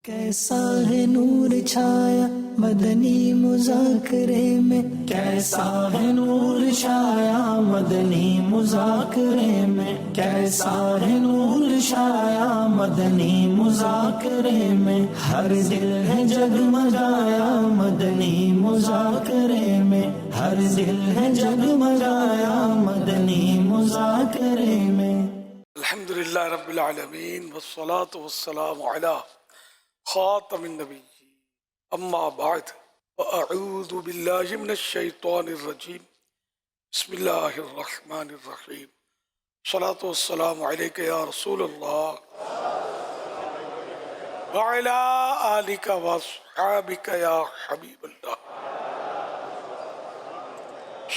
کیسا ہے نور چھایا مدنی مذاکرے میں، کیسا ہے نور چھایا مدنی مذاکرے میں، کیسا ہے نور چھایا مدنی مذاکرے میں، ہر دل ہے جگمگایا مدنی مذاکرے میں، ہر دل ہے جگمگایا مدنی مذاکرے میں۔ الحمدللہ رب العالمین والصلاة والسلام علی خاتم النبی اما بعد فاعوذ باللہ من الشیطان الرجیم بسم اللہ الرحمن الرحیم صلاة والسلام علیک یا رسول اللہ وعلی آلک واصحابک یا حبیب اللہ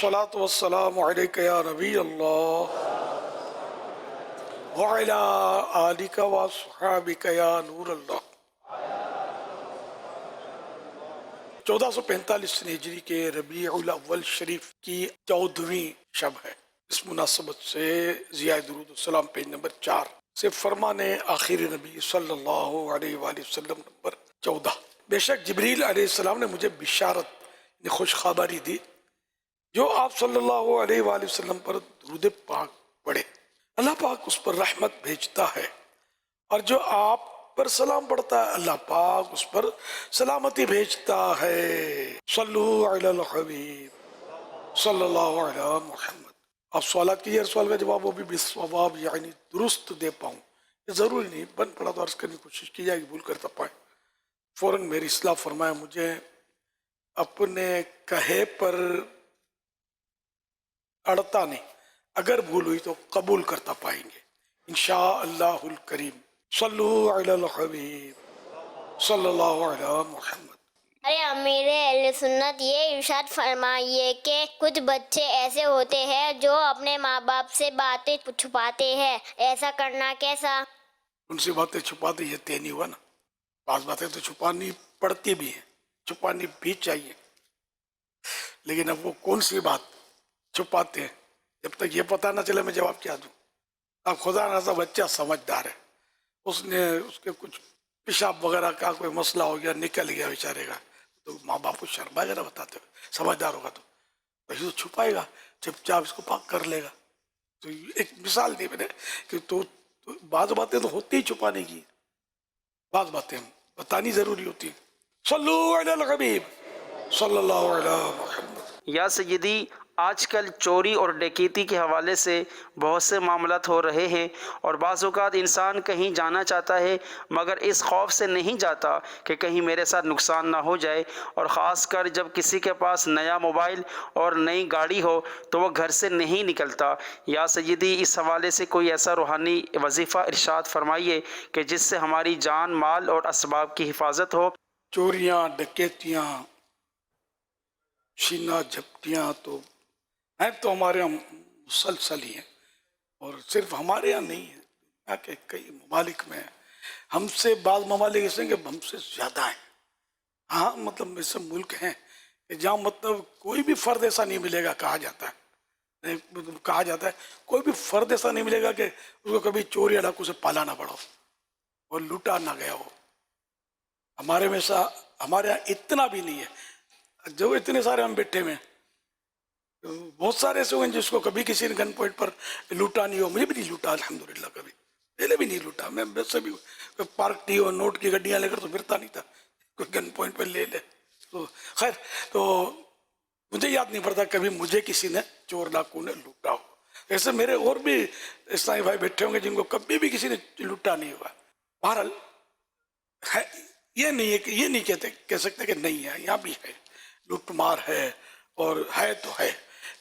صلاة والسلام علیک یا نبی اللہ وعلی آلک واصحابک یا نور اللہ۔ 1445 ہجری کے ربیع الاول شریف کی 14ویں شب ہے۔ اس مناسبت سے ضیاء درود السلام پیج نمبر 4 سے فرمان آخر نبی صلی اللہ علیہ وآلہ وسلم نمبر 14۔ بے شک جبریل علیہ السلام نے مجھے بشارت خوشخبری دی، جو آپ صلی اللہ علیہ وآلہ وسلم پر درود پاک پڑھے اللہ پاک اس پر رحمت بھیجتا ہے، اور جو آپ پر سلام پڑھتا ہے اللہ پاک اس پر سلامتی بھیجتا ہے۔ صلو علی الحبیب صلی اللہ علی محمد۔ آپ سوالات کیجئے، سوال کا جواب وہ بھی بالصواب یعنی درست دے پاؤں، یہ ضروری نہیں بن پڑا تو عرض کرنے کی کوشش کی جائے گی، بھول کرتا پائیں فوراً میری اصلاح فرمائے۔ مجھے اپنے کہے پر اڑتا نہیں، اگر بھول ہوئی تو قبول کرتا پائیں گے انشاءاللہ الکریم۔ صلو علی الحبیب صلی اللہ علی محمد۔ ارے امیر اہل سنت، یہ ارشاد فرمائیے کہ کچھ بچے ایسے ہوتے ہیں جو اپنے ماں باپ سے باتیں چھپاتے ہیں، ایسا کرنا کیسا؟ ان سے باتیں چھپاتے یہ طے نہیں ہوا نا، بعض باتیں تو چھپانی پڑتی بھی ہیں، چھپانی بھی چاہیے، لیکن اب وہ کون سی بات چھپاتے ہیں جب تک یہ پتہ نہ چلے میں جواب کیا دوں۔ اب خدا نہ بچہ سمجھدار ہے، اس نے اس کے کچھ پیشاب وغیرہ کا کوئی مسئلہ ہو گیا، نکل گیا بیچارے کا، تو ماں باپ کو شرمائے گا بتاتے ہوئے، سمجھدار ہوگا تو یہ تو چھپائے گا، چپ چاپ اس کو پاک کر لے گا۔ تو ایک مثال دی میں نے کہ تو بعض باتیں تو ہوتی ہی چھپانے کی، بعض باتیں بتانی ضروری ہوتی ہیں۔ صلو علی الحبیب صلی اللہ علی محمد۔ یا سیدی، آج کل چوری اور ڈکیتی کے حوالے سے بہت سے معاملات ہو رہے ہیں، اور بعض اوقات انسان کہیں جانا چاہتا ہے مگر اس خوف سے نہیں جاتا کہ کہیں میرے ساتھ نقصان نہ ہو جائے، اور خاص کر جب کسی کے پاس نیا موبائل اور نئی گاڑی ہو تو وہ گھر سے نہیں نکلتا۔ یا سیدی، اس حوالے سے کوئی ایسا روحانی وظیفہ ارشاد فرمائیے کہ جس سے ہماری جان، مال اور اسباب کی حفاظت ہو۔ چوریاں، ڈکیتیاں، چھینا جھپٹیاں تو ہیں تو ہمارے یہاں مسلسل ہی ہیں، اور صرف ہمارے یہاں نہیں ہے، یہاں کے کئی ممالک میں ہم سے بعض ممالک ایسے ہیں کہ ہم سے زیادہ ہیں۔ ہاں مطلب ایسے ملک ہیں کہ جہاں مطلب کوئی بھی فرد ایسا نہیں ملے گا، کہا جاتا ہے کوئی بھی فرد ایسا نہیں ملے گا کہ اس کو کبھی چوری یا ڈاکو سے پالا نہ پڑا ہو اور لوٹا نہ گیا ہو۔ ہمارے میں ایسا، ہمارے یہاں اتنا بھی نہیں ہے، جو اتنے سارے ہم بیٹھے میں بہت سارے ایسے ہوئے ہیں جس کو کبھی کسی نے گن پوائنٹ پر لوٹا نہیں ہو۔ مجھے بھی نہیں لوٹا الحمدللہ، کبھی پہلے بھی نہیں لوٹا، میں ویسے بھی پارک ٹی اور نوٹ کی گڈیاں لے کر تو پھرتا نہیں تھا، کوئی گن پوائنٹ پر لے لے تو خیر، تو مجھے یاد نہیں پڑتا کبھی مجھے کسی نے چور ڈاکو نے لوٹا ہو۔ ایسے میرے اور بھی اسلامی بھائی بیٹھے ہوں گے جن کو کبھی بھی کسی نے لوٹا نہیں ہوا۔ بہرحال یہ نہیں ہے کہ یہ نہیں کہہ سکتے کہ نہیں ہے، یہاں بھی ہے، لوٹ مار ہے، اور ہے تو ہے،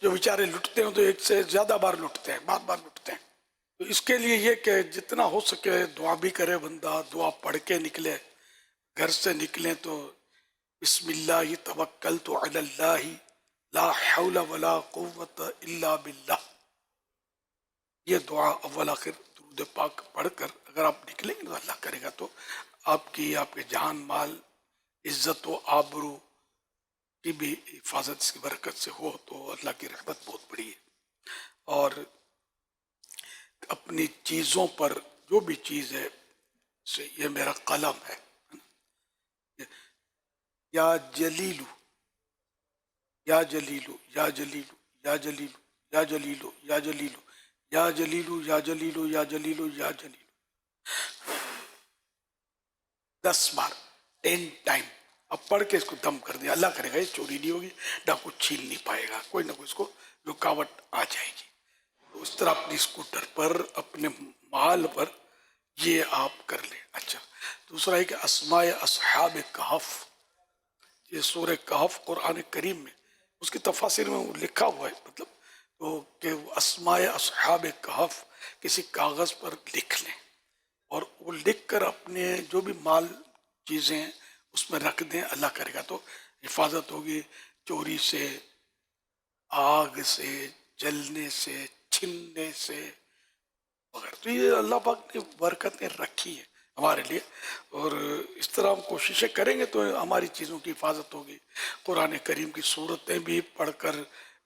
جو بیچارے لٹتے ہیں تو ایک سے زیادہ بار لٹتے ہیں، بار بار لٹتے ہیں۔ تو اس کے لیے یہ کہ جتنا ہو سکے دعا بھی کرے بندہ، دعا پڑھ کے نکلے، گھر سے نکلیں تو بسم اللہ توکلت علی اللہ لا حول ولا قوت الا باللہ، یہ دعا اول آخر درود پاک پڑھ کر اگر آپ نکلیں گے تو اللہ کرے گا تو آپ کی، آپ کے جان مال، عزت و آبرو کی بھی حفاظت اس کی برکت سے ہو تو اللہ کی رحمت بہت بڑی ہے۔ اور اپنی چیزوں پر جو بھی چیز ہے سے یہ میرا قلم ہے، یا جلیلو یا جلیلو یا جلیلو یا جلیلو یا جلیلو یا جلیلو یا جلیلو یا جلیلو یا جلیلو یا جلیلو 10 بار 10 ٹائم. اب پڑھ کے اس کو دم کر دیا. اللہ کرے گا یہ چوری نہیں ہوگی, ڈاکو چھین نہیں پائے گا, کوئی نہ کوئی اس کو رکاوٹ آ جائے گی. تو اس طرح اپنی اسکوٹر پر, اپنے مال پر یہ آپ کر لیں. اچھا, دوسرا ہے کہ اسماء اصحاب کہف, یہ سورہ کہف قرآن کریم میں اس کی تفاسیر میں لکھا ہوا ہے, مطلب تو کہ اسماء اصحاب کہف کسی کاغذ پر لکھ لیں, اور وہ لکھ کر اپنے جو بھی مال چیزیں ہیں اس میں رکھ دیں. اللہ کرے گا تو حفاظت ہوگی چوری سے, آگ سے, جلنے سے, چھننے سے وغیرہ. تو یہ اللہ پاک نے برکتیں رکھی ہیں ہمارے لیے, اور اس طرح ہم کوششیں کریں گے تو ہماری چیزوں کی حفاظت ہوگی. قرآن کریم کی صورتیں بھی پڑھ کر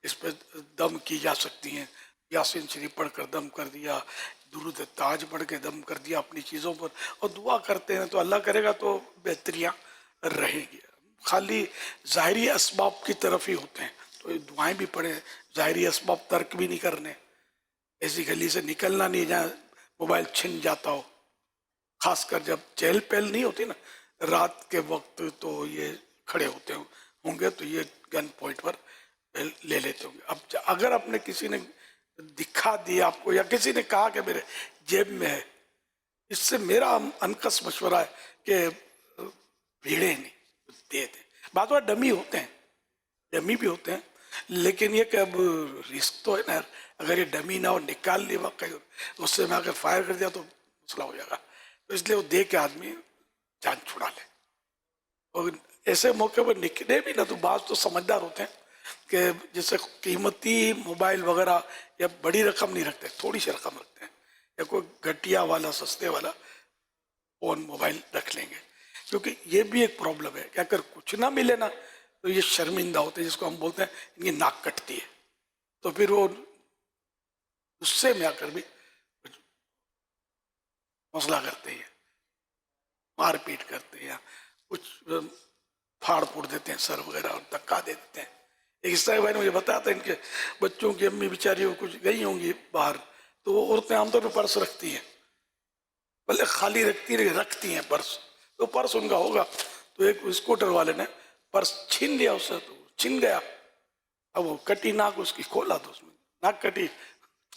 اس پہ دم کی جا سکتی ہیں. یاسین شریف پڑھ کر دم کر دیا, درود تاج پڑھ کے دم کر دیا اپنی چیزوں پر, اور دعا کرتے ہیں تو اللہ کرے گا تو بہتریاں رہیں گی. خالی ظاہری اسباب کی طرف ہی ہوتے ہیں, تو یہ دعائیں بھی پڑھیں, ظاہری اسباب ترک بھی نہیں کرنے, ایسی گلی سے نکلنا نہیں جہاں موبائل چھن جاتا ہو, خاص کر جب چہل پہل نہیں ہوتی نا رات کے وقت, تو یہ کھڑے ہوتے ہوں گے تو یہ گن پوائنٹ پر لے لیتے ہوں گے. اب اگر آپ نے کسی نے دکھا دیا آپ کو, یا کسی نے کہا کہ میرے جیب میں ہے, اس سے میرا انکس مشورہ ہے کہ بھیڑے نہیں دے دیں. بعض وقت ڈمی ہوتے ہیں, ڈمی بھی ہوتے ہیں, لیکن یہ کہ اب رسک تو ہے نا, اگر یہ ڈمی نہ ہو نکال لی واقعی, اس سے میں اگر فائر کر دیا تو مسئلہ ہو جائے گا. تو اس لیے وہ دے کے آدمی جان چھڑا لے. اور ایسے موقع پر نکلے بھی نہ تو بعض تو سمجھدار ہوتے ہیں کہ جیسے قیمتی موبائل وغیرہ یا بڑی رقم نہیں رکھتے, تھوڑی سی رقم رکھتے ہیں, یا کوئی گھٹیا والا سستے والا فون موبائل رکھ لیں گے. کیونکہ یہ بھی ایک پرابلم ہے کہ اگر کچھ نہ ملے نا تو یہ شرمندہ ہوتے ہیں, جس کو ہم بولتے ہیں ان کی ناک کٹتی ہے, تو پھر وہ غصے میں آ کر بھی مسئلہ کرتے ہیں, مار پیٹ کرتے ہیں, یا کچھ پھاڑ پھوڑ دیتے ہیں سر وغیرہ اور دھکا دے دیتے ہیں. ایک عیسائی بھائی نے مجھے بتایا تھا ان کے بچوں کی امی بیچاری کچھ گئی ہوں گی باہر, تو وہ عورتیں عام طور پہ پرس رکھتی ہیں, بلکہ خالی رکھتی ہیں پرس, تو پرس ان کا ہوگا, تو ایک اسکوٹر والے نے پرس چھین لیا اس سے, تو چھن گیا. اب وہ کٹی ناک اس کی کھولا تو اس میں ناک کٹی,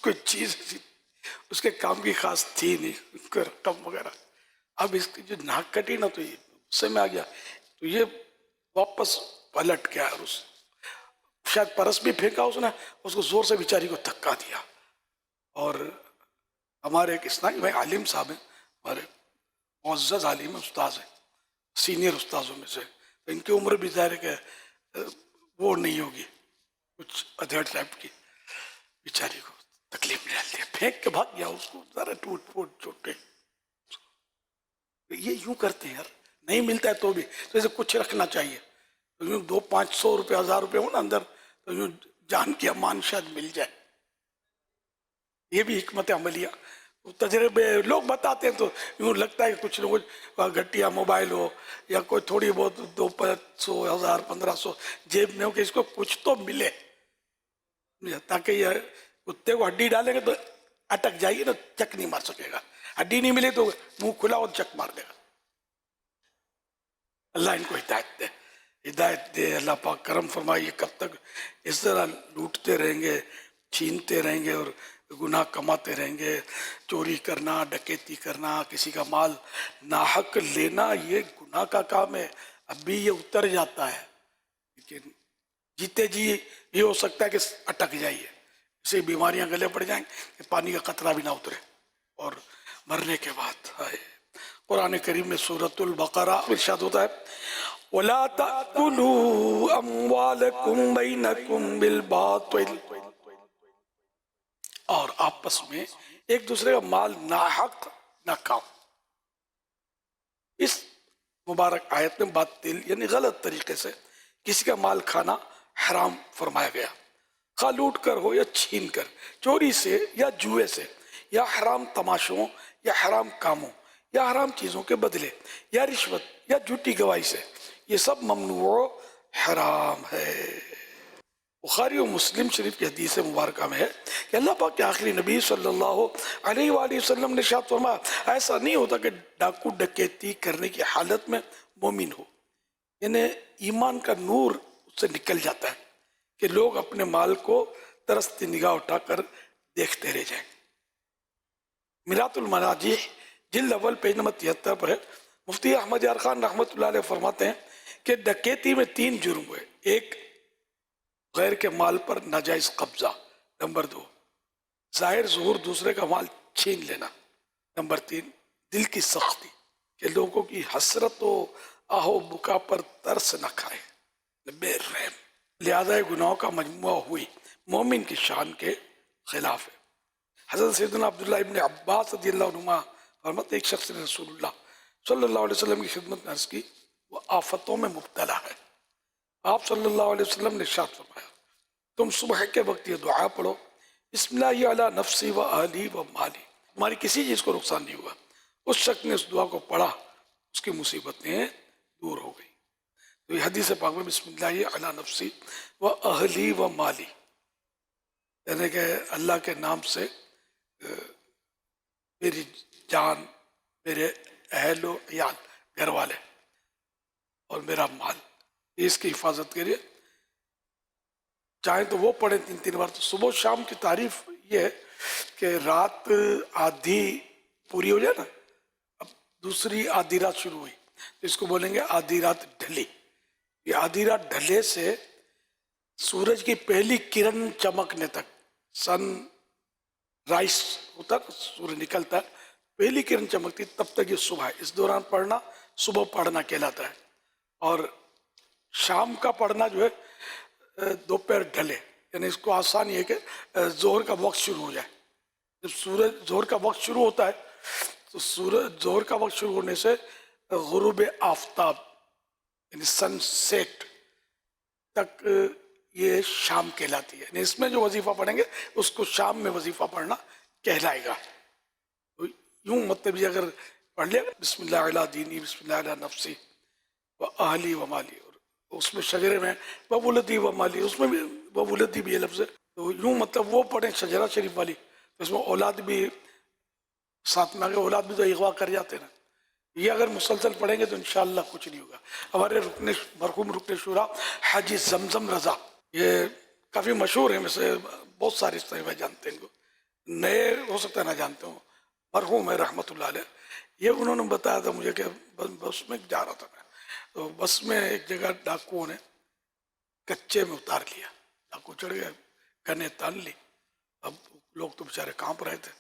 کوئی چیز اس کے کام کی خاص تھی نہیں, کوئی رقم وغیرہ. اب اس کی جو ناک کٹی نا تو یہ غصے میں آ گیا, تو یہ واپس پلٹ گیا, اور اس شاید پرس بھی پھینکا اس نے, اس کو زور سے بیچاری کو دھکا دیا. اور ہمارے ایک اسلامی بھائی عالم صاحب ہیں, ہمارے معزز عالم استاذ ہیں, سینئر استاذوں میں سے, ان کی عمر بھی ظاہر ہے کہ وہ نہیں ہوگی, کچھ ادھیڑ ٹائپ کی, بیچاری کو تکلیف میں ڈال دیا, پھینک کے بھاگ گیا, اس کو ذرا ٹوٹ پھوٹ چوٹے. یہ یوں کرتے ہیں یار, نہیں ملتا ہے تو بھی, تو اسے کچھ رکھنا چاہیے. 200-500 روپے 1000 روپے ہو نا اندر, تو یوں جان کی امان شاید مل جائے. یہ بھی حکمت عملیہ تجربے لوگ بتاتے ہیں, تو یوں لگتا ہے کہ کچھ نہ کچھ گھٹیا موبائل ہو یا کوئی تھوڑی بہت 200 1000 1500 جیب میں ہو, کہ اس کو کچھ تو ملے, تاکہ یہ کتے کو ہڈی ڈالیں گے تو اٹک جائے گی نا, چک نہیں مار سکے گا. ہڈی نہیں ملے تو منہ کھلا اور چک مار دے گا. اللہ ان کو ہدایت دے, ہدایت دے. اللہ پاک کرم فرمائیے. کب تک اس طرح لوٹتے رہیں گے, چھینتے رہیں گے اور گناہ کماتے رہیں گے؟ چوری کرنا, ڈکیتی کرنا, کسی کا مال ناحق لینا, یہ گناہ کا کام ہے. اب بھی یہ اتر جاتا ہے, لیکن جیتے جی یہ ہو سکتا ہے کہ اٹک جائیے, اسے بیماریاں گلے پڑ جائیں کہ پانی کا قطرہ بھی نہ اترے, اور مرنے کے بعد. قرآن کریم میں سورۃ البقرہ ارشاد ہوتا ہے, وَلَا تَأْكُلُوا أَمْوَالَكُمْ بَيْنَكُمْ بِالْبَاطِلِ, اور آپس میں ایک دوسرے کا مال ناحق نہ کھاؤ. اس مبارک آیت میں باطل یعنی غلط طریقے سے کسی کا مال کھانا حرام فرمایا گیا, خواہ لوٹ کر ہو یا چھین کر, چوری سے یا جوئے سے یا حرام تماشوں یا حرام کاموں یا حرام چیزوں کے بدلے یا رشوت یا جھوٹی گواہی سے، یہ سب ممنوع و حرام ہے۔ بخاری و مسلم شریف کی حدیث مبارکہ میں ہے کہ اللہ پاک کے آخری نبی صلی اللہ علیہ وآلہ وسلم نے ارشاد فرمایا، ایسا نہیں ہوتا کہ ڈاکو ڈکیتی کرنے کی حالت میں مومن ہو، یعنی ایمان کا نور اس سے نکل جاتا ہے کہ لوگ اپنے مال کو ترستی نگاہ اٹھا کر دیکھتے رہ جائیں۔ میرات المراجح جلد اول پیج نمبر 73 پر ہے، مفتی احمد یار خان رحمۃ اللہ علیہ فرماتے ہیں کہ ڈکیتی میں 3 جرم ہوئے، ایک غیر کے مال پر ناجائز قبضہ، نمبر 2 ظاہر ظہور دوسرے کا مال چھین لینا، نمبر 3 دل کی سختی کہ لوگوں کی حسرت و آہو بکا پر ترس نہ کھائے، بے رحم، لہذا یہ گناہوں کا مجموعہ ہوئی مومن کی شان کے خلاف ہے۔ حضرت سیدنا عبداللہ ابن عباس رضی اللہ عنہما فرماتے ایک شخص نے رسول اللہ صلی اللہ علیہ وسلم کی خدمت میں عرض کی، وہ آفتوں میں مبتلا ہے۔ آپ صلی اللہ علیہ وسلم نے ارشاد فرمایا، تم صبح کے وقت یہ دعا پڑھو، بسم اللہ علی نفسی و اہلی و مالی، تمہاری کسی چیز کو نقصان نہیں ہوا۔ اس شخص نے اس دعا کو پڑھا، اس کی مصیبتیں دور ہو گئی۔ تو یہ حدیث پاک میں بسم اللہ علی نفسی و اہلی و مالی، یعنی کہ اللہ کے نام سے میری جان، میرے اہل و عیال، گھر والے اور میرا مال، اس کی حفاظت کریے۔ چاہیں تو وہ پڑھیں 3 بار۔ تو صبح و شام کی تعریف یہ ہے کہ رات آدھی پوری ہو جائے نا، اب دوسری آدھی رات شروع ہوئی تو اس کو بولیں گے آدھی رات ڈھلی۔ یہ آدھی رات ڈھلے سے سورج کی پہلی کرن چمکنے تک، سن رائس ہوتا ہے، سورج نکلتا ہے، پہلی کرن چمکتی تب تک یہ صبح ہے۔ اس دوران پڑھنا صبح پڑھنا کہلاتا ہے، اور شام کا پڑھنا جو ہے دوپہر ڈھلے، یعنی اس کو آسان یہ ہے کہ ظہر کا وقت شروع ہو جائے۔ جب سورج ظہر کا وقت شروع ہوتا ہے تو سورج ظہر کا وقت شروع ہونے سے غروب آفتاب یعنی سن سیٹ تک یہ شام کہلاتی ہے، یعنی اس میں جو وظیفہ پڑھیں گے اس کو شام میں وظیفہ پڑھنا کہلائے گا۔ تو یوں مطلب یہ اگر پڑھ لیا بسم اللہ علی دینی، بسم اللہ علی نفسی و اہلی و مالی، اور اس میں شجرے میں وولدی و مالی، اس میں بھی وولدی بھی یہ لفظ ہے، تو یوں مطلب وہ پڑھیں شجرہ شریف والی، تو اس میں اولاد بھی ساتھ میں، آگے اولاد بھی تو اغوا کر جاتے ہیں نا۔ یہ اگر مسلسل پڑھیں گے تو انشاءاللہ کچھ نہیں ہوگا۔ ہمارے مرحوم رکن شورا حاجی زمزم رضا، یہ کافی مشہور ہیں، میں سے بہت سارے اس طرح جانتے ہیں، ان کو نئے ہو سکتا ہے نہ جانتے ہوں، مرحوم ہے رحمۃ اللہ علیہ۔ یہ انہوں نے بتایا تھا مجھے کہ بس میں جا رہا تھا میں، تو بس میں ایک جگہ ڈاکوؤں نے کچے میں اتار لیا، ڈاکو چڑھ گئے، گنے تان لی، اب لوگ تو بیچارے کانپ رہے تھے،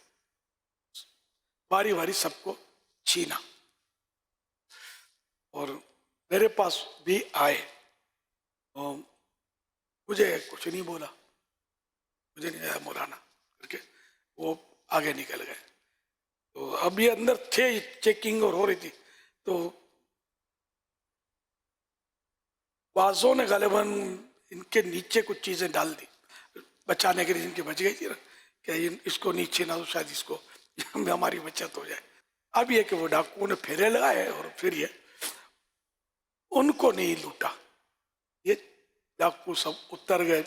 باری باری سب کو چھینا، اور میرے پاس بھی آئے، اور مجھے کچھ نہیں بولا، مجھے نہیں آیا مولانا کر کے وہ آگے نکل گئے۔ تو اب یہ اندر تھے، چیکنگ اور ہو رہی تھی، تو بعضوں نے غالباً ان کے نیچے کچھ چیزیں ڈال دی بچانے کے لیے، جن کی بچ گئی تھی نا کہ اس کو نیچے نہ تو شاید اس کو ہماری بچت ہو جائے۔ اب یہ کہ وہ ڈاکوؤں نے پھیرے لگائے اور پھر یہ ان کو نہیں لوٹا، یہ ڈاکو سب اتر گئے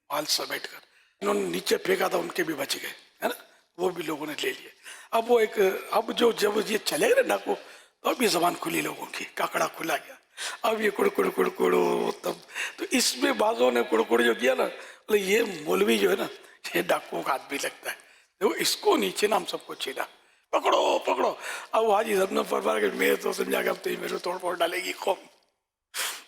مال سمیٹ کر، انہوں نے نیچے پھینکا تھا ان کے بھی بچ گئے، ہے نا، وہ بھی لوگوں نے لے لیے۔ اب وہ ایک جب یہ چلے گئے ڈاکو تو اب یہ زبان کھلی لوگوں کی، کاکڑا کھلا گیا، اب یہ کڑکڑ کڑکڑ، تب تو اس میں بعضوں نے کڑکڑ جو کیا نا، یہ مولوی جو ہے نا یہ ڈاکوؤں کا ہاتھ بھی لگتا ہے، تو اس کو نیچے نا ہم سب کو چھینا، پکڑو پکڑو۔ اب حاجی زمزم فرما کہ میں تو سمجھا کہ اب تو یہ میرے توڑ پھوڑ ڈالے گی قوم،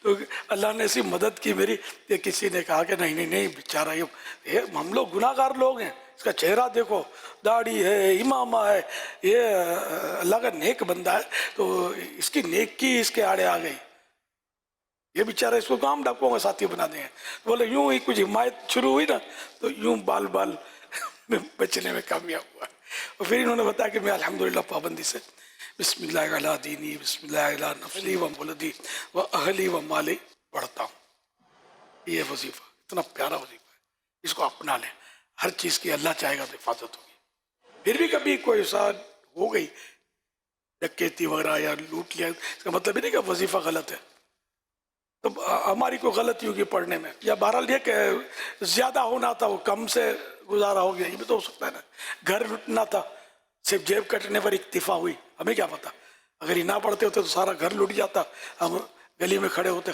تو اللہ نے ایسی مدد کی میری کہ کسی نے کہا کہ نہیں نہیں نہیں بیچارہ یہ ہم لوگ گناہ گار لوگ ہیں، اس کا چہرہ دیکھو، داڑھی ہے، امامہ ہے، یہ اللہ کا نیک بندہ ہے، تو اس کی نیکی اس کے آڑے آ گئی، یہ بیچارہ اس کو کام ڈاکوؤں کا ساتھی بنا دیں۔ بولے یوں ہی کچھ حمایت شروع ہوئی نا تو یوں بال بال بچنے میں کامیاب ہوا، اور پھر انہوں نے بتایا کہ میں الحمدللہ پابندی سے بسم اللہ علی دینی، بسم اللہ علی نفسی و ولدی و اہلی و مالی پڑھتا ہوں۔ یہ وظیفہ اتنا پیارا وظیفہ ہے، اس کو اپنا لیں، ہر چیز کی اللہ چاہے گا تو حفاظت ہوگی۔ پھر بھی کبھی کوئی ایسا ہو گئی ڈکیتی وغیرہ یا لوٹ لیا، اس کا مطلب یہ نہیں کہ وظیفہ غلط ہے. تو ہماری کوئی غلطی ہوگی پڑھنے میں، یا بہرحال یہ کہ زیادہ ہونا تھا وہ کم سے گزارا ہو گیا، یہ بھی تو ہو سکتا ہے نا. گھر لٹنا تھا، صرف جیب کٹنے پر اکتفا ہوئی، ہمیں کیا پتا، اگر یہ نہ پڑھتے ہوتے تو سارا گھر لٹ جاتا، ہم گلی میں کھڑے ہوتے.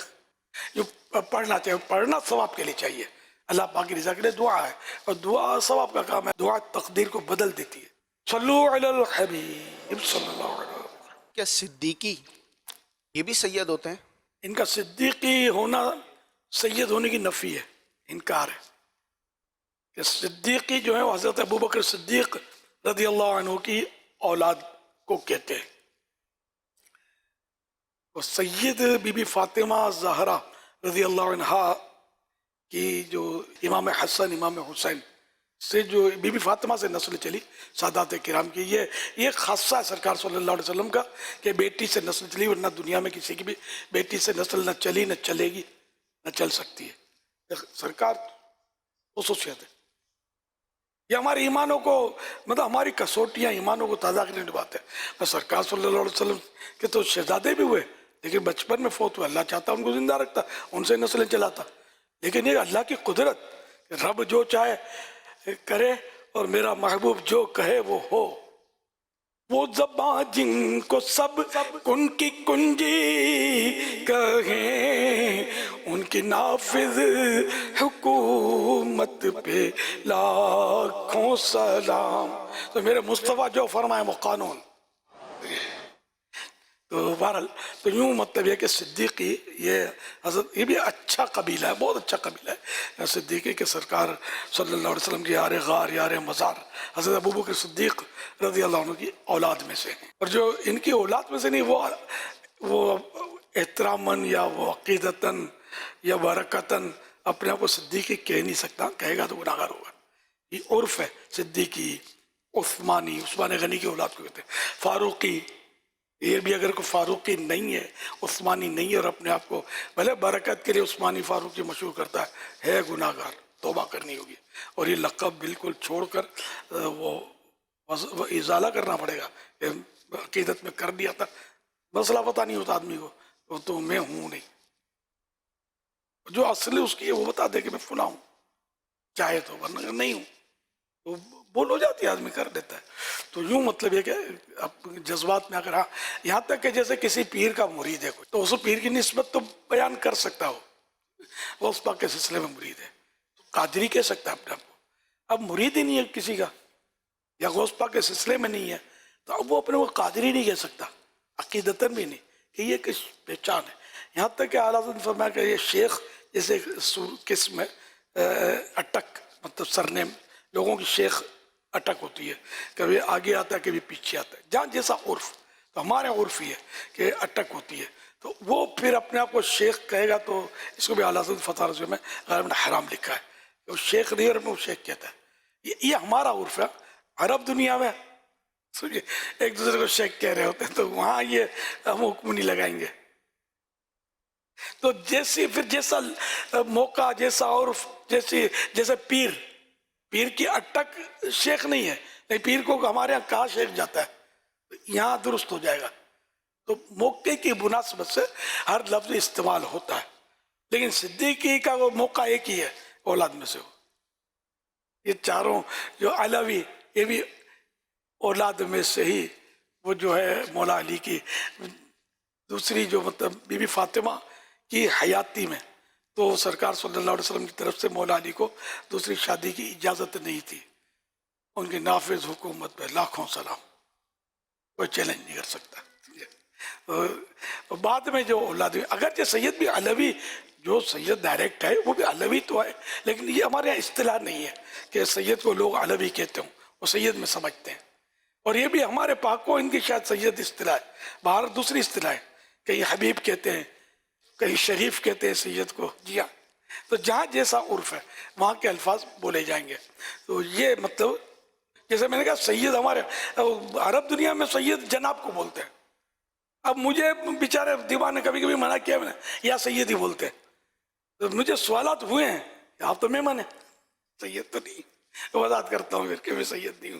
یہ پڑھنا چاہیے، پڑھنا ثواب کے لیے چاہیے، اللہ پاک کی رضا کے لیے دعا ہے، اور دعا ثواب کا کام ہے، دعا تقدیر کو بدل دیتی ہے. صلو علی الحبیب صلی اللہ علیہ وسلم. کیا صدیقی یہ بھی سید ہوتے ہیں؟ ان کا صدیقی ہونا سید ہونے کی نفی ہے، انکار ہے. کہ صدیقی جو ہے وہ حضرت ابوبکر صدیق رضی اللہ عنہ کی اولاد کو کہتے ہیں. اور سید بی بی فاطمہ زہرا رضی اللہ عنہا کی جو امام حسن امام حسین سے جو بی بی فاطمہ سے نسل چلی سادات کرام کی، یہ خاصہ ہے سرکار صلی اللہ علیہ وسلم کا کہ بیٹی سے نسل چلی، ورنہ دنیا میں کسی کی بھی بیٹی سے نسل نہ چلی نہ چلے گی نہ چل سکتی ہے. سرکار خصوصیت ہے. یہ ہمارے ایمانوں کو، مطلب ہماری کسوٹیاں ایمانوں کو تازہ کرنے کی بات ہے. سرکار صلی اللہ علیہ وسلم کے تو شہزادے بھی ہوئے لیکن بچپن میں فوت ہوئے، اللہ چاہتا ان کو زندہ رکھتا، ان سے نسلیں چلاتا. لیکن یہ اللہ کی قدرت، رب جو چاہے کرے اور میرا محبوب جو کہے وہ ہو. وہ زباں جن کو سب ان کی کنجی کہیں، ان کی نافذ حکومت پہ لاکھوں سلام. تو میرے مصطفیٰ جو فرمائے وہ قانون. تو بہرحال تو یوں مطلب یہ کہ صدیقی یہ حضرت یہ بھی اچھا قبیلہ ہے، بہت اچھا قبیلہ ہے صدیقی کے. سرکار صلی اللہ علیہ وسلم کے یار غار یار مزار حضرت ابوبکر صدیق رضی اللہ عنہ کی اولاد میں سے ہیں. اور جو ان کی اولاد میں سے نہیں وہ احتراماً یا وہ عقیدتاً یا برکتاً اپنے آپ کو صدیقی کہہ نہیں سکتا، کہے گا تو گناہگار ہوگا. یہ عرف ہے. صدیقی عثمان غنی کی اولاد کو کہتے ہیں. فاروقی، یہ بھی اگر کوئی فاروقی نہیں ہے، عثمانی نہیں ہے اور اپنے آپ کو بھلے برکت کے لیے عثمانی فاروقی مشہور کرتا ہے گناہگار، توبہ کرنی ہوگی. اور یہ لقب بالکل چھوڑ کر وہ ازالہ کرنا پڑے گا کہ عقیدت میں کر دیا تھا، مسئلہ پتہ نہیں ہوتا آدمی کو تو میں ہوں نہیں. جو اصل اس کی ہے وہ بتا دے کہ میں فلاں ہوں، چاہے تو، ورنہ نہیں ہوں تو بول ہو جاتی ہے، آدمی کر دیتا ہے. تو یوں مطلب یہ کہ اب جذبات میں اگر یہاں تک کہ جیسے کسی پیر کا مرید ہے کوئی تو اس پیر کی نسبت تو بیان کر سکتا ہو، وہ اس پاک کے سلسلے میں مرید ہے، قادری کہہ سکتا ہے اپنے آپ کو. اب مرید ہی نہیں ہے کسی کا یا غوث پاک کے سلسلے میں نہیں ہے تو اب وہ اپنے کو قادری نہیں کہہ سکتا، عقیدتاً بھی نہیں، کہ یہ کس پہچان ہے. یہاں تک کہ اعلیٰ حضرت نے فرمایا کہ یہ شیخ جیسے قسم ہے اٹک، مطلب سرنیم لوگوں کی شیخ اٹک ہوتی ہے، کبھی آگے آتا ہے کبھی پیچھے آتا ہے، جہاں جیسا عرف. تو ہمارے عرف یہ ہے کہ اٹک ہوتی ہے تو وہ پھر اپنے آپ کو شیخ کہے گا تو اس کو بھی اعلیٰ حضرت فتح رضوی میں غالباً حرام لکھا ہے، وہ شیخ نہیں اور وہ شیخ کہتا ہے. یہ ہمارا عرف ہے. عرب دنیا میں سوچیے ایک دوسرے کو شیخ کہہ رہے ہوتے ہیں تو وہاں یہ ہم حکم نہیں لگائیں گے. تو جیسی پھر جیسا موقع، جیسا عرف، جیسے پیر کی اٹک شیخ نہیں ہے، لیکن پیر کو ہمارے یہاں کہا شیخ جاتا ہے، یہاں درست ہو جائے گا. تو موقع کی مناسبت سے ہر لفظ استعمال ہوتا ہے، لیکن صدیقی کا وہ موقع ایک ہی ہے اولاد میں سے ہو. یہ چاروں جو علوی یہ بھی اولاد میں سے ہی، وہ جو ہے مولا علی کی دوسری جو مطلب بی بی فاطمہ کی حیاتی میں تو سرکار صلی اللہ علیہ وسلم کی طرف سے مولا علی کو دوسری شادی کی اجازت نہیں تھی. ان کی نافذ حکومت پہ لاکھوں سلام، کوئی چیلنج نہیں کر سکتا. بعد میں جو اولاد اگرچہ سید بھی علوی، جو سید ڈائریکٹ ہے وہ بھی علوی تو ہے، لیکن یہ ہمارے یہاں اصطلاح نہیں ہے کہ سید کو لوگ علوی کہتے ہوں، وہ سید میں سمجھتے ہیں. اور یہ بھی ہمارے پاکوں ان کی شاید سید اصطلاح ہے، باہر دوسری اصطلاح ہے، کہیں حبیب کہتے ہیں، کہیں شریف کہتے ہیں سید کو. جی ہاں، تو جہاں جیسا عرف ہے وہاں کے الفاظ بولے جائیں گے. تو یہ مطلب جیسے میں نے کہا سید ہمارے عرب دنیا میں سید جناب کو بولتے ہیں. اب مجھے بیچارے دیوان نے کبھی کبھی منع کیا میں نے یا سید ہی بولتے ہیں، تو مجھے سوالات ہوئے ہیں آپ تو مہمان ہیں، سید تو نہیں. وضاحت کرتا ہوں پھر کہ میں سید نہیں ہوں.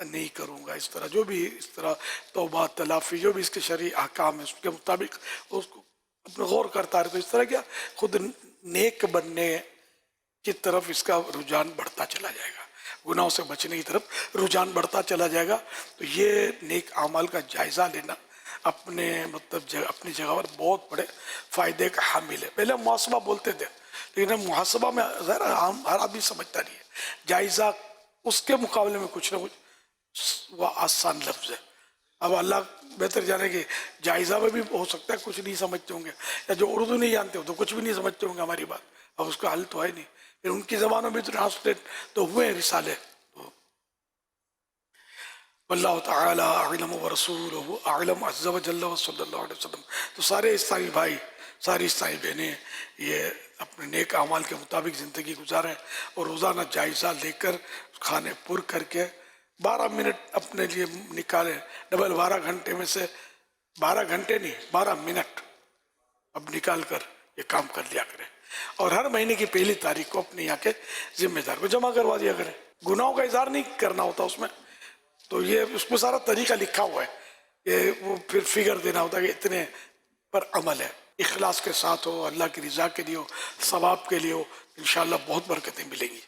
نہیں کروں گا، اس طرح جو بھی اس طرح توبہ تلافی جو بھی اس کے شرعی احکام ہے اس کے مطابق اس کو اپنا غور کرتا رہے، تو اس طرح کیا خود نیک بننے کی طرف اس کا رجحان بڑھتا چلا جائے گا، گناہوں سے بچنے کی طرف رجحان بڑھتا چلا جائے گا. تو یہ نیک اعمال کا جائزہ لینا اپنے اپنی جگہ پر بہت بڑے فائدے کا حامل ہے. پہلے محاسبہ بولتے تھے لیکن محاسبہ میں ظاہر ہر آدمی سمجھتا نہیں ہے، جائزہ اس کے مقابلے میں کچھ نہ کچھ وہ آسان لفظ ہے. اب اللہ بہتر جانے کہ جائزہ میں بھی ہو سکتا ہے کچھ نہیں سمجھتے ہوں گے، یا جو اردو نہیں جانتے ہو تو کچھ بھی نہیں سمجھتے ہوں گے ہماری بات، اب اس کا حل تو ہے نہیں. پھر ان کی زبانوں میں تو ٹرانسلیٹ تو ہوئے ہیں رسالے. واللہ تعالی اعلم ورسولہ اعلم عز وجل وصلی اللہ علیہ وسلم. تو سارے اسلامی بھائی، ساری اسلامی بہنیں یہ اپنے نیک اعمال کے مطابق زندگی گزاریں اور روزانہ جائزہ لے کر کھانے پر کر کے 12 منٹ اپنے لیے نکالیں. ڈبل 12 گھنٹے میں سے 12 گھنٹے نہیں 12 منٹ اب نکال کر یہ کام کر لیا کریں، اور ہر مہینے کی پہلی تاریخ کو اپنے یہاں کے ذمہ دار کو جمع کروا دیا کریں. گناہوں کا اظہار نہیں کرنا ہوتا اس میں، تو یہ اس میں سارا طریقہ لکھا ہوا ہے کہ وہ پھر فگر دینا ہوتا ہے کہ اتنے پر عمل ہے. اخلاص کے ساتھ ہو، اللہ کی رضا کے لیے ہو، ثواب کے لیے ہو، انشاءاللہ بہت برکتیں ملیں گی.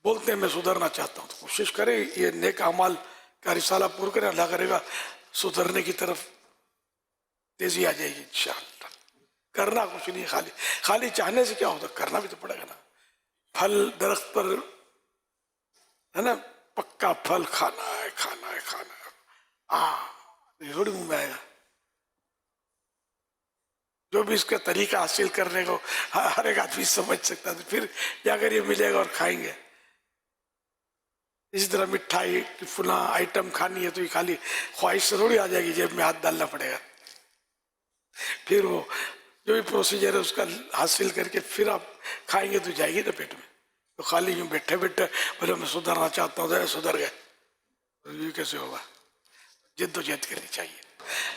بولتے ہیں میں سدھرنا چاہتا ہوں تو کوشش کریں یہ نیک اعمال کا رسالہ پور کریں، اللہ کرے گا سدھرنے کی طرف تیزی آ جائے گی انشاءاللہ. کرنا کچھ نہیں، خالی چاہنے سے کیا ہوتا، کرنا بھی تو پڑے گا نا. پھل درخت پر ہے نا، پکا پھل کھانا ہے کھانا ہے کھانا ہے، یہ تھوڑی منہ میں آئے گا. جو بھی اس کا طریقہ حاصل کرنے کو ہر ایک آدمی سمجھ سکتا ہے، پھر جا کر یہ ملے گا اور کھائیں گے. اسی طرح مٹھائی کی فلاں آئٹم کھانی ہے تو یہ خالی خواہش سے تھوڑی آ جائے گی، جیب میں ہاتھ ڈالنا پڑے گا. پھر وہ جو بھی پروسیجر ہے اس کا حاصل کر کے پھر آپ کھائیں گے تو جائے گی نا پیٹ میں. تو خالی یوں بیٹھے بیٹھے بولے میں سدھرنا چاہتا ہوں سدھر گئے، تو یہ کیسے ہوگا؟ جد و جہد کرنی چاہیے.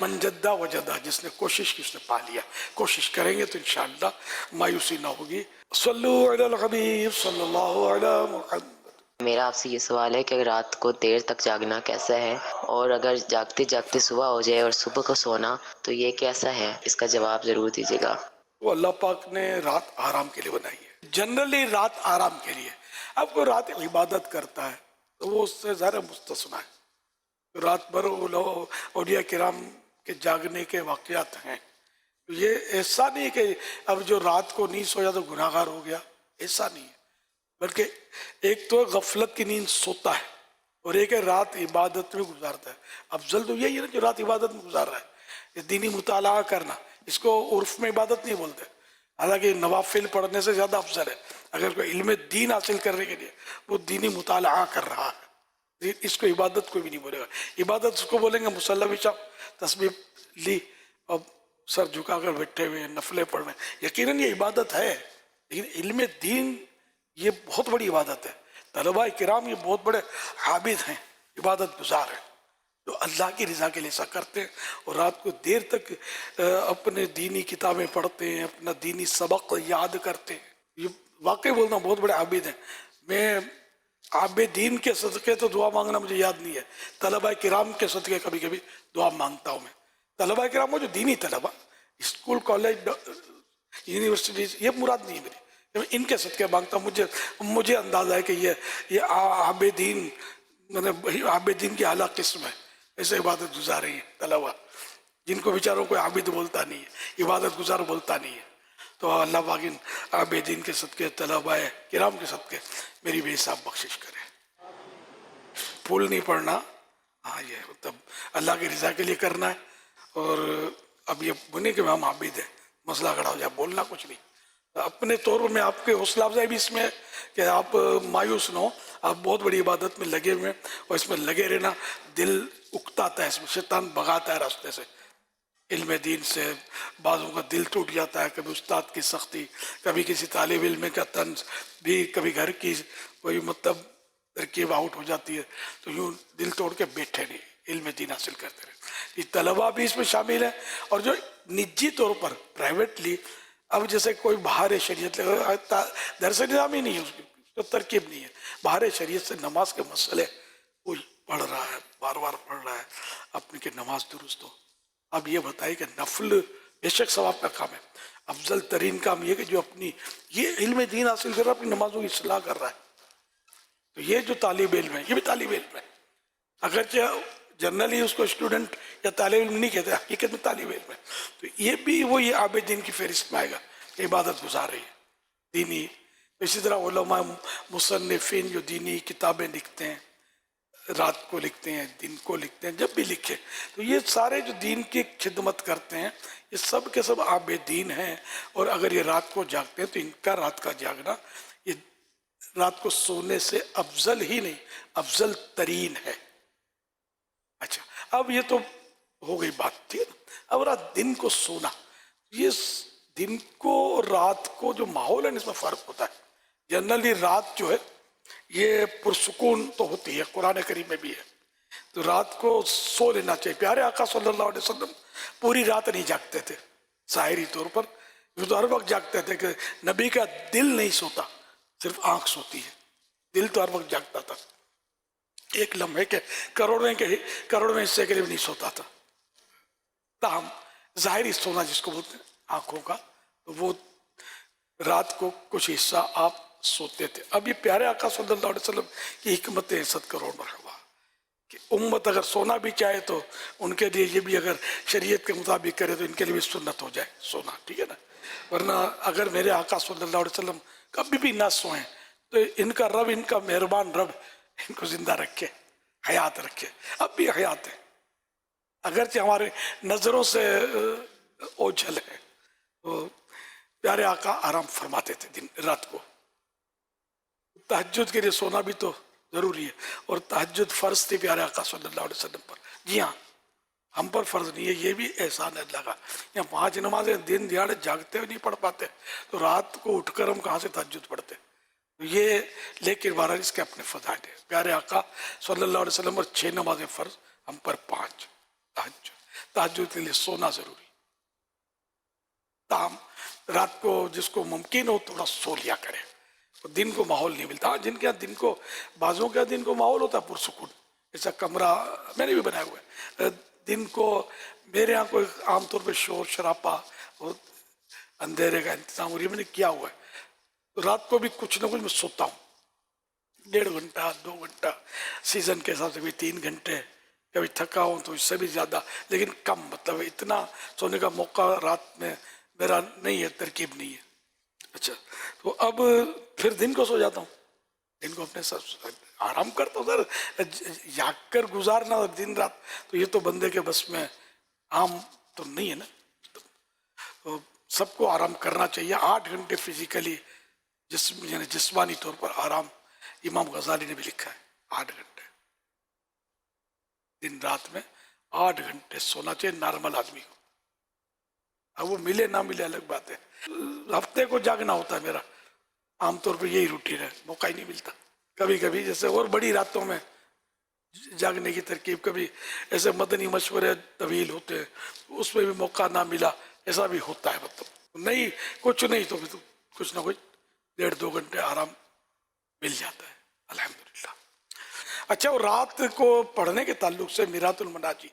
من جدہ وجدہ، جس نے کوشش کی اس نے پا لیا. کوشش کریں گے تو انشاءاللہ مایوسی نہ ہوگی. صلو علی الحبیب صلی اللہ علی محمد. میرا آپ سے یہ سوال ہے کہ اگر رات کو دیر تک جاگنا کیسا ہے، اور اگر جاگتے جاگتے صبح ہو جائے اور صبح کو سونا تو یہ کیسا ہے؟ اس کا جواب ضرور دیجیے گا. وہ اللہ پاک نے رات آرام کے لیے بنائی ہے، جنرلی رات آرام کے لیے. اب کوئی رات عبادت کرتا ہے تو وہ اس سے ظاہر مستثنا ہے. رات بھر اولیاء کرام کے جاگنے کے واقعات ہیں. یہ ایسا نہیں کہ اب جو رات کو نیند سویا تو گناہ گار ہو گیا، ایسا نہیں ہے. بلکہ ایک تو غفلت کی نیند سوتا ہے اور ایک ہے رات عبادت میں گزارتا ہے. افضل تو یہی ہے نا جو رات عبادت میں گزار رہا ہے. یہ دینی مطالعہ کرنا، اس کو عرف میں عبادت نہیں بولتے، حالانکہ نوافل پڑھنے سے زیادہ افضل ہے. اگر کوئی علم دین حاصل کرنے کے لیے وہ دینی مطالعہ کر رہا ہے، اس کو عبادت کوئی بھی نہیں بولے گا. عبادت اس کو بولیں گے مصلی بچھا، تسبیح لی اور سر جھکا کر بیٹھے ہوئے نفلیں پڑھ رہے ہیں. یقیناً یہ عبادت ہے، لیکن علم دین یہ بہت بڑی عبادت ہے. طلباء کرام یہ بہت بڑے عابد ہیں، عبادت گزار ہیں، تو اللہ کی رضا کے لیے ایسا کرتے ہیں اور رات کو دیر تک اپنے دینی کتابیں پڑھتے ہیں، اپنا دینی سبق یاد کرتے ہیں. یہ واقعی بولنا بہت بڑے عابد ہیں. میں عابدین کے صدقے تو دعا مانگنا مجھے یاد نہیں ہے، طلباء کرام کے صدقے کبھی کبھی دعا مانگتا ہوں میں. طلباء کرام وہ جو دینی طلباء اسکول کالج یونیورسٹیز، یہ مراد نہیں ہے میری، ان کے صدقے مانگتا ہوں. مجھے اندازہ ہے کہ یہ عابدین عابدین کی اعلیٰ قسم ہے، ایسے عبادت گزار ہیں طلباء جن کو بیچاروں کوئی عابد بولتا نہیں ہے، عبادت گزار بولتا نہیں ہے. تو اللہ پاک ان عابدین کے صدقے، طلباء کرام کے صدقے میری بے حساب بخشش کرے. پھول نہیں پڑھنا، ہاں یہ مطلب اللہ کی رضا کے لیے کرنا ہے. اور اب یہ بنے کہ ہم عابد ہیں، مسئلہ کھڑا ہو جائے، بولنا کچھ نہیں. اپنے طور پر میں آپ کے حوصلہ افزائی بھی اس میں کہ آپ مایوس نہ ہو، آپ بہت بڑی عبادت میں لگے ہوئے ہیں اور اس میں لگے رہنا. دل اکتاتا ہے، اس میں شیطان بھگاتا ہے راستے سے. علم دین سے بعضوں کا دل ٹوٹ جاتا ہے، کبھی استاد کی سختی، کبھی کسی طالب علم کا طنز بھی، کبھی گھر کی کوئی مطلب ترکیب آؤٹ ہو جاتی ہے، تو یوں دل توڑ کے بیٹھے نہیں، علم دین حاصل کرتے رہے. یہ طلباء بھی اس میں شامل ہیں، اور جو نجی طور پر پرائیویٹلی اب جیسے کوئی بہار شریعت درس نظام ہی نہیں ہے، اس کی ترکیب نہیں ہے، بہار شریعت سے نماز کے مسئلے پڑھ رہا ہے، بار بار پڑھ رہا ہے اپنی کہ نماز درست ہو. اب یہ بتائیے کہ نفل بے شک ثواب کا کام ہے، افضل ترین کام یہ کہ جو اپنی یہ علم دین حاصل کر رہا ہے، اپنی نمازوں کی اصلاح کر رہا ہے. تو یہ جو طالب علم ہے یہ بھی طالب علم ہے، اگرچہ جنرلی اس کو اسٹوڈنٹ یا طالب علم نہیں کہتے، حقیقت میں طالب علم ہے. تو یہ بھی وہ یہ عابدین کی فہرست میں آئے گا کہ عبادت گزار رہی ہے دینی. اسی طرح علماء مصنفین جو دینی کتابیں لکھتے ہیں، رات کو لکھتے ہیں، دن کو لکھتے ہیں، جب بھی لکھے تو یہ سارے جو دین کی خدمت کرتے ہیں یہ سب کے سب عابدین ہیں. اور اگر یہ رات کو جاگتے ہیں تو ان کا رات کا جاگنا یہ رات کو سونے سے افضل ہی نہیں، افضل ترین ہے. اچھا اب یہ تو ہو گئی بات، ٹھیک ہے نا. اب رات دن کو سونا، یہ دن کو رات کو جو ماحول ہے اس میں فرق ہوتا ہے. جنرلی رات جو ہے یہ پرسکون تو ہوتی ہے، قرآن کریم میں بھی ہے، تو رات کو سو لینا چاہیے. پیارے آقا صلی اللہ علیہ وسلم پوری رات نہیں جاگتے تھے ظاہری طور پر، وہ تو ہر وقت جاگتے تھے کہ نبی کا دل نہیں سوتا، صرف آنکھ سوتی ہے، دل تو ہر وقت جاگتا تھا. ایک لمحے کے کروڑویں حصے کے لیے بھی نہیں سوتا تھا. تاہم ظاہری سونا جس کو بولتے ہیں آنکھوں کا، تو وہ رات کو کچھ حصہ آپ سوتے تھے. اب یہ پیارے آقا صلی اللہ علیہ وسلم کی حکمت 60 کروڑ مرحبا کہ امت اگر سونا بھی چاہے تو ان کے لیے یہ بھی اگر شریعت کے مطابق کرے تو ان کے لیے بھی سنت ہو جائے سونا، ٹھیک ہے نا. ورنہ اگر میرے آقا صلی اللہ علیہ وسلم کبھی بھی نہ سوئیں تو ان کا رب، ان کا مہربان رب ان کو زندہ رکھے، حیات رکھے. اب بھی حیات ہے، اگرچہ ہمارے نظروں سے اوجھل ہے. تو پیارے آقا آرام فرماتے تھے دن رات کو. تہجد کے لیے سونا بھی تو ضروری ہے، اور تہجد فرض تھی پیارے آقا صلی اللہ علیہ وسلم پر. جی ہاں، ہم پر فرض نہیں ہے، یہ بھی احسان ہے اللہ کا. یہاں 5 نمازیں دن دیہڑے جاگتے ہوئے نہیں پڑھ پاتے تو رات کو اٹھ کر ہم کہاں سے تہجد پڑھتے. یہ لیکن بہرحال اس کے اپنے فضائل ہیں. پیارے آقا صلی اللہ علیہ وسلم پر 6 نمازیں فرض، ہم پر 5. تہجد کے لیے سونا ضروری. تاہم رات کو جس کو ممکن ہو تھوڑا سو لیا کرے، دن کو ماحول نہیں ملتا. جن کے دن کو، بعضوں کے دن کو ماحول ہوتا ہے پرسکون، ایسا کمرہ میں نے بھی بنایا ہوا ہے. دن کو میرے یہاں کوئی عام طور پہ شور شرابہ اور اندھیرے کا انتظام ہو رہی ہے، میں نے کیا ہوا ہے. تو رات کو بھی کچھ نہ کچھ میں سوتا ہوں، 1.5 گھنٹہ 2 گھنٹہ، سیزن کے حساب سے بھی 3 گھنٹے، کبھی تھکا ہوں تو اس سے بھی زیادہ، لیکن کم. مطلب اتنا سونے کا موقع رات میں میرا نہیں ہے، ترکیب نہیں ہے. اچھا تو اب پھر دن کو سو جاتا ہوں، دن کو اپنے ساتھ آرام کرتا ہوں. سر جاگ کر گزارنا دن رات تو یہ تو بندے کے بس میں عام تو نہیں ہے نا. تو سب کو آرام کرنا چاہیے. 8 گھنٹے فزیکلی یعنی جسمانی طور پر آرام امام غزالی نے بھی لکھا ہے. 8 گھنٹے دن رات میں 8 گھنٹے سونا چاہیے نارمل آدمی کو. اب وہ ملے نہ ملے الگ بات ہے. ہفتے کو جاگنا ہوتا ہے میرا، عام طور پہ یہی روٹین ہے، موقع ہی نہیں ملتا. کبھی کبھی جیسے اور بڑی راتوں میں جاگنے کی ترکیب، کبھی ایسے مدنی مشورے طویل ہوتے ہیں اس میں بھی موقع نہ ملا، ایسا بھی ہوتا ہے. مطلب نہیں کچھ نہیں تو کچھ نہ کچھ 1.5-2 گھنٹے آرام مل جاتا ہے الحمدللہ. اچھا، اور رات کو پڑھنے کے تعلق سے میرات المناجی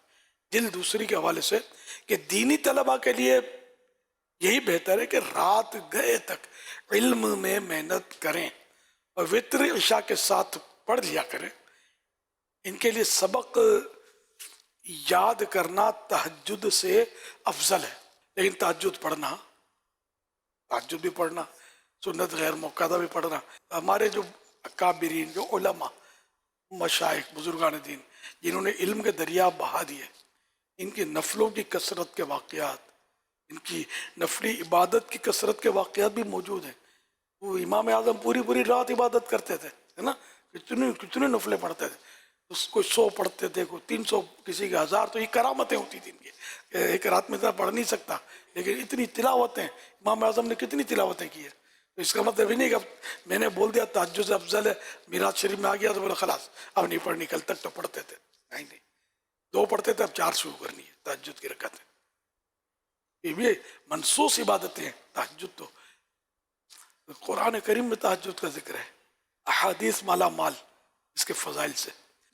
جلد 2 کے حوالے سے کہ دینی طلباء کے لیے یہی بہتر ہے کہ رات گئے تک علم میں محنت کریں اور وتر عشاء کے ساتھ پڑھ لیا کریں. ان کے لیے سبق یاد کرنا تہجد سے افضل ہے. لیکن تہجد بھی پڑھنا سنت غیر موقعہ بھی پڑھنا. ہمارے جو اکابرین، جو علماء، مشائخ، بزرگان دین جنہوں نے علم کے دریا بہا دیے، ان کی نفلوں کی کثرت کے واقعات، ان کی نفلی عبادت کی کثرت کے واقعات بھی موجود ہیں. وہ امام اعظم پوری رات عبادت کرتے تھے، ہے نا، کتنے نفلیں پڑھتے تھے. کوئی 100 پڑھتے تھے، کوئی 300، کسی کے 1000. تو یہ کرامتیں ہوتی تھیں ان کی. ایک رات میں اتنا پڑھ نہیں سکتا، لیکن اتنی تلاوتیں امام اعظم نے کتنی تلاوتیں کی ہیں. تو اس کا مطلب ہی نہیں کہ میں نے بول دیا تہجد سے افضل ہے، میراث شریف میں آ گیا تو بولا خلاص اب نہیں پڑھنی. کل تک تو پڑھتے تھے، نہیں 2 پڑھتے تھے، اب 4 شروع کرنی ہے تہجد کی رکعتیں. یہ بھی منصوص عبادتیں ہیں. تہجد تو قرآن کریم میں تہجد کا ذکر ہے، احادیث مالا مال اس کے فضائل سے.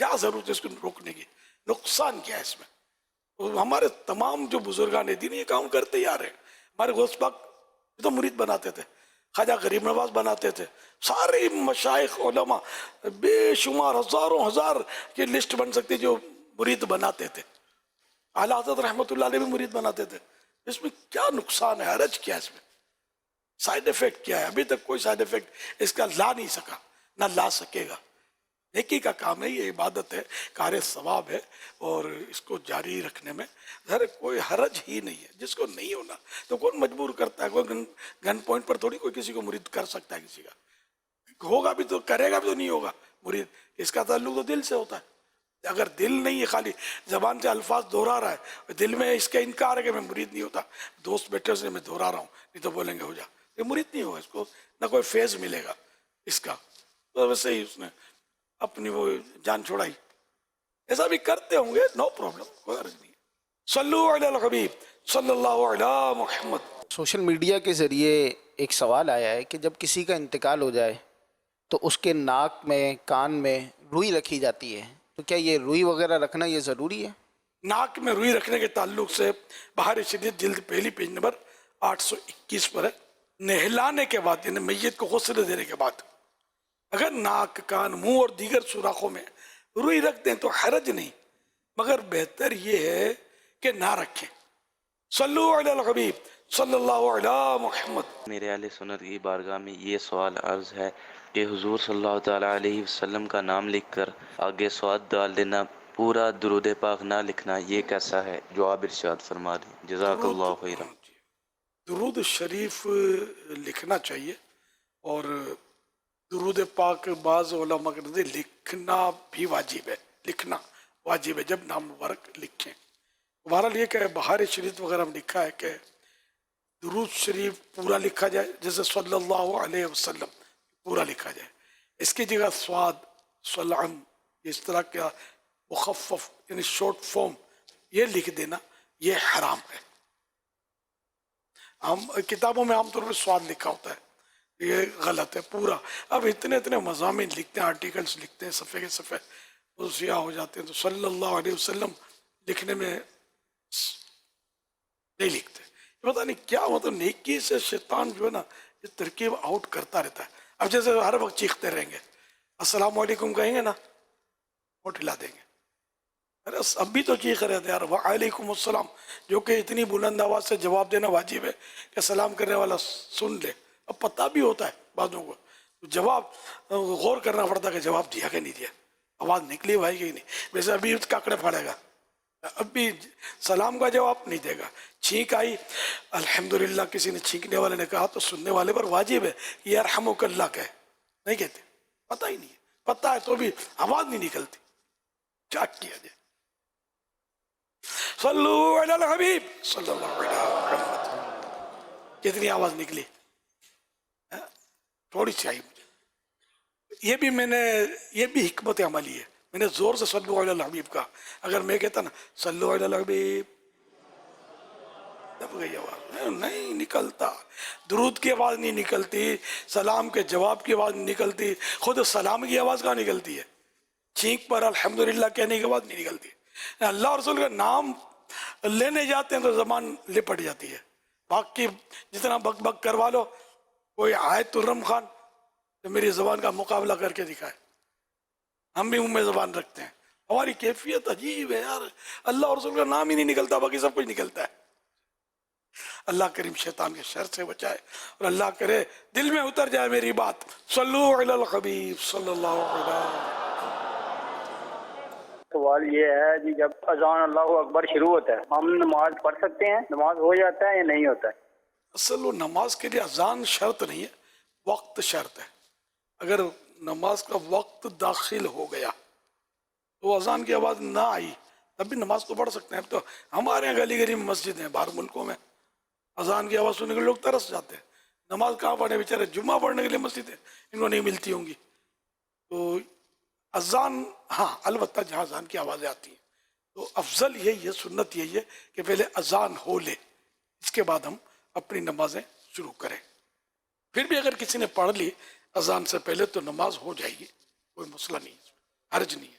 کیا ضرورت ہے اس کو روکنے کی؟ نقصان کیا ہے اس میں؟ اور ہمارے تمام جو بزرگان دین یہ کام کرتے ہی آ رہے ہیں. ہمارے غوث پاک تو مرید بناتے تھے, خواجہ غریب نواز بناتے تھے, سارے مشائخ علماء بے شمار ہزاروں ہزار کی لسٹ بن سکتی جو مرید بناتے تھے. اعلیٰ حضرت رحمۃ اللہ علیہ بھی مرید بناتے تھے. اس میں کیا نقصان ہے؟ حرج کیا ہے اس میں؟ سائیڈ افیکٹ کیا ہے؟ ابھی تک کوئی سائیڈ افیکٹ اس کا لا نہیں سکا, نہ لا سکے گا. نیکی کا کام ہے, یہ عبادت ہے, کار ثواب ہے, اور اس کو جاری رکھنے میں کوئی حرج ہی نہیں ہے. جس کو نہیں ہونا تو کون مجبور کرتا ہے؟ کوئی گن پوائنٹ پر تھوڑی کوئی کسی کو مرید کر سکتا ہے. کسی کا ہوگا بھی تو کرے گا بھی تو نہیں ہوگا مرید. اس کا تعلق تو دل سے ہوتا ہے. اگر دل نہیں ہے, خالی زبان سے الفاظ دہرا رہا ہے, دل میں اس کا انکار ہے کہ میں مرید نہیں ہوتا, دوست بیٹھے سے میں دہرا رہا ہوں, نہیں تو بولیں گے ہو جا, یہ مرید نہیں ہوگا. اس کو نہ کوئی فیض ملے گا اس کا. تو ویسے ہی اس نے اپنی وہ جان چھوڑائی. ایسا بھی کرتے ہوں گے, نو پرابلم, کوئی عرض نہیں ہے. صلو علی الحبیب صلی اللہ علی محمد. سوشل میڈیا کے ذریعے ایک سوال آیا ہے کہ جب کسی کا انتقال ہو جائے تو اس کے ناک میں, کان میں روئی رکھی جاتی ہے, تو کیا یہ روئی وغیرہ رکھنا یہ ضروری ہے؟ ناک میں روئی رکھنے کے تعلق سے بہار شدید جلد پہلی پیج نمبر 821 پر ہے. نہلانے کے بعد, یعنی میت کو غسل دینے کے بعد اگر ناک, کان, منہ اور دیگر سوراخوں میں روئی رکھ دیں تو حرج نہیں, مگر بہتر یہ ہے کہ نہ رکھیں. صلو علی الحبیب صلی اللہ علی محمد. میرے اہل سنت کی بارگاہ میں یہ سوال عرض ہے کہ حضور صلی اللہ تعالیٰ علیہ وسلم کا نام لکھ کر آگے سواد ڈال دینا, پورا درود پاک نہ لکھنا, یہ کیسا ہے؟ جواب ارشاد فرما دیں. جزاک اللہ خیرہ. درود شریف لکھنا چاہیے, اور درود پاک بعض علماء کہتے ہیں لکھنا بھی واجب ہے. لکھنا واجب ہے جب نام مبارک لکھیں. بہرحال یہ کہ بہار شریف وغیرہ میں لکھا ہے کہ درود شریف پورا لکھا جائے, جیسے صلی اللہ علیہ وسلم پورا لکھا جائے. اس کی جگہ سواد, سلام, اس طرح کا مخفف یعنی شارٹ فارم یہ لکھ دینا یہ حرام ہے. ہم کتابوں میں عام طور پہ سواد لکھا ہوتا ہے, یہ غلط ہے پورا. اب اتنے مضامین لکھتے ہیں, آرٹیکلز لکھتے ہیں, صفحے کے صفحے وہ سیاہ ہو جاتے ہیں, تو صلی اللہ علیہ وسلم لکھنے میں نہیں لکھتے. پتہ نہیں کیا مطلب نیکی سے شیطان جو ہے نا یہ ترکیب آؤٹ کرتا رہتا ہے. اب جیسے ہر وقت چیختے رہیں گے, السلام علیکم کہیں گے نا, وہ ٹھلا دیں گے. ارے اب بھی تو چیخ رہے تھے یار, وعلیکم السلام, جو کہ اتنی بلند آواز سے جواب دینا واجب ہے کہ سلام کرنے والا سن لے. اب پتہ بھی ہوتا ہے بعضوں کو, جواب غور کرنا پڑتا ہے کہ جواب دیا کہ نہیں دیا, آواز نکلی بھائی کہ نہیں. ویسے ابھی کاکڑے پھاڑے گا, اب بھی سلام کا جواب نہیں دے گا. چھینک آئی, الحمدللہ کسی نے چھینکنے والے نے کہا تو سننے والے پر واجب ہے یرحمک اللہ کہے, نہیں کہتے, پتہ ہی نہیں ہے. پتہ ہے تو بھی آواز نہیں نکلتی, کیا کیا جائے. صلو علی الحبیب صلی اللہ علیہ محمد. کتنی آواز نکلی, تھوڑی سی آئی. یہ بھی میں نے, یہ بھی حکمت عملی ہے. میں نے زور سے صلو علی الحبیب کہا. اگر میں کہتا نا صلو علی الحبیب, دب گئی آواز, نہیں نکلتا. درود کی آواز نہیں نکلتی, سلام کے جواب کی آواز نہیں نکلتی, خود سلام کی آواز کہاں نکلتی ہے. چھینک پر الحمدللہ کہنے کی آواز نہیں نکلتی. اللہ اور رسول کا نام لینے جاتے ہیں تو زبان لپٹ جاتی ہے. باقی جتنا بک بک کروا لو, کوئی آئے ترم خان تو میری زبان کا مقابلہ کر کے دکھائے. ہم بھی منہ میں زبان رکھتے ہیں, ہماری کیفیت عجیب ہے یار. اللہ اور رسول کا نام ہی نہیں نکلتا, باقی سب کچھ نکلتا ہے. اللہ کریم شیطان کے شر سے بچائے, اور اللہ کرے دل میں اتر جائے میری بات. صلو علی الحبیب صلی اللہ علیہ وسلم. سوال یہ ہے جی, جب اذان اللہ اکبر شروع ہوتا ہے ہم نماز پڑھ سکتے ہیں؟ نماز ہو جاتا ہے یا نہیں ہوتا ہے؟ اصل وہ نماز کے لیے اذان شرط نہیں ہے, وقت شرط ہے. اگر نماز کا وقت داخل ہو گیا تو اذان کی آواز نہ آئی تب بھی نماز تو پڑھ سکتے ہیں. اب تو ہمارے یہاں گلی گلی مسجد ہیں, باہر ملکوں میں اذان کی آواز سننے کے لوگ ترس جاتے ہیں. نماز کہاں پڑھنے, بیچارے جمعہ پڑھنے کے لیے مسجدیں ان کو نہیں ملتی ہوں گی. تو اذان ہاں البتہ جہاں اذان کی آوازیں آتی ہیں تو افضل یہی ہے, سنت یہی ہے کہ پہلے اذان ہو لے, اس کے بعد ہم اپنی نمازیں شروع کریں. پھر بھی اگر کسی نے پڑھ لی اذان سے پہلے تو نماز ہو جائے گی, کوئی مسئلہ نہیں ہے, حرج نہیں ہے.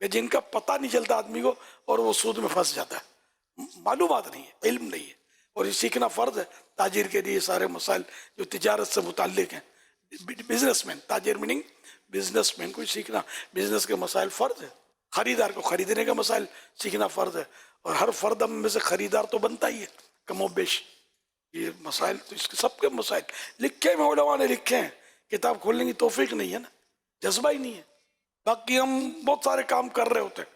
کہ جن کا پتہ نہیں چلتا آدمی کو اور وہ سود میں پھنس جاتا ہے، معلومات نہیں ہے، علم نہیں ہے، اور یہ سیکھنا فرض ہے تاجر کے لیے. سارے مسائل جو تجارت سے متعلق ہیں، بزنس مین، تاجر میننگ بزنس مین کو سیکھنا بزنس کے مسائل فرض ہے. خریدار کو خریدنے کا مسائل سیکھنا فرض ہے، اور ہر فرد ہم میں سے خریدار تو بنتا ہی ہے کم و بیش. یہ مسائل تو اس کے سب کے مسائل لکھے ہیں علماء نے، لکھے ہیں. کتاب کھولنے کی توفیق نہیں ہے نا، جذبہ ہی نہیں ہے. باقی ہم بہت سارے کام کر رہے ہوتے ہیں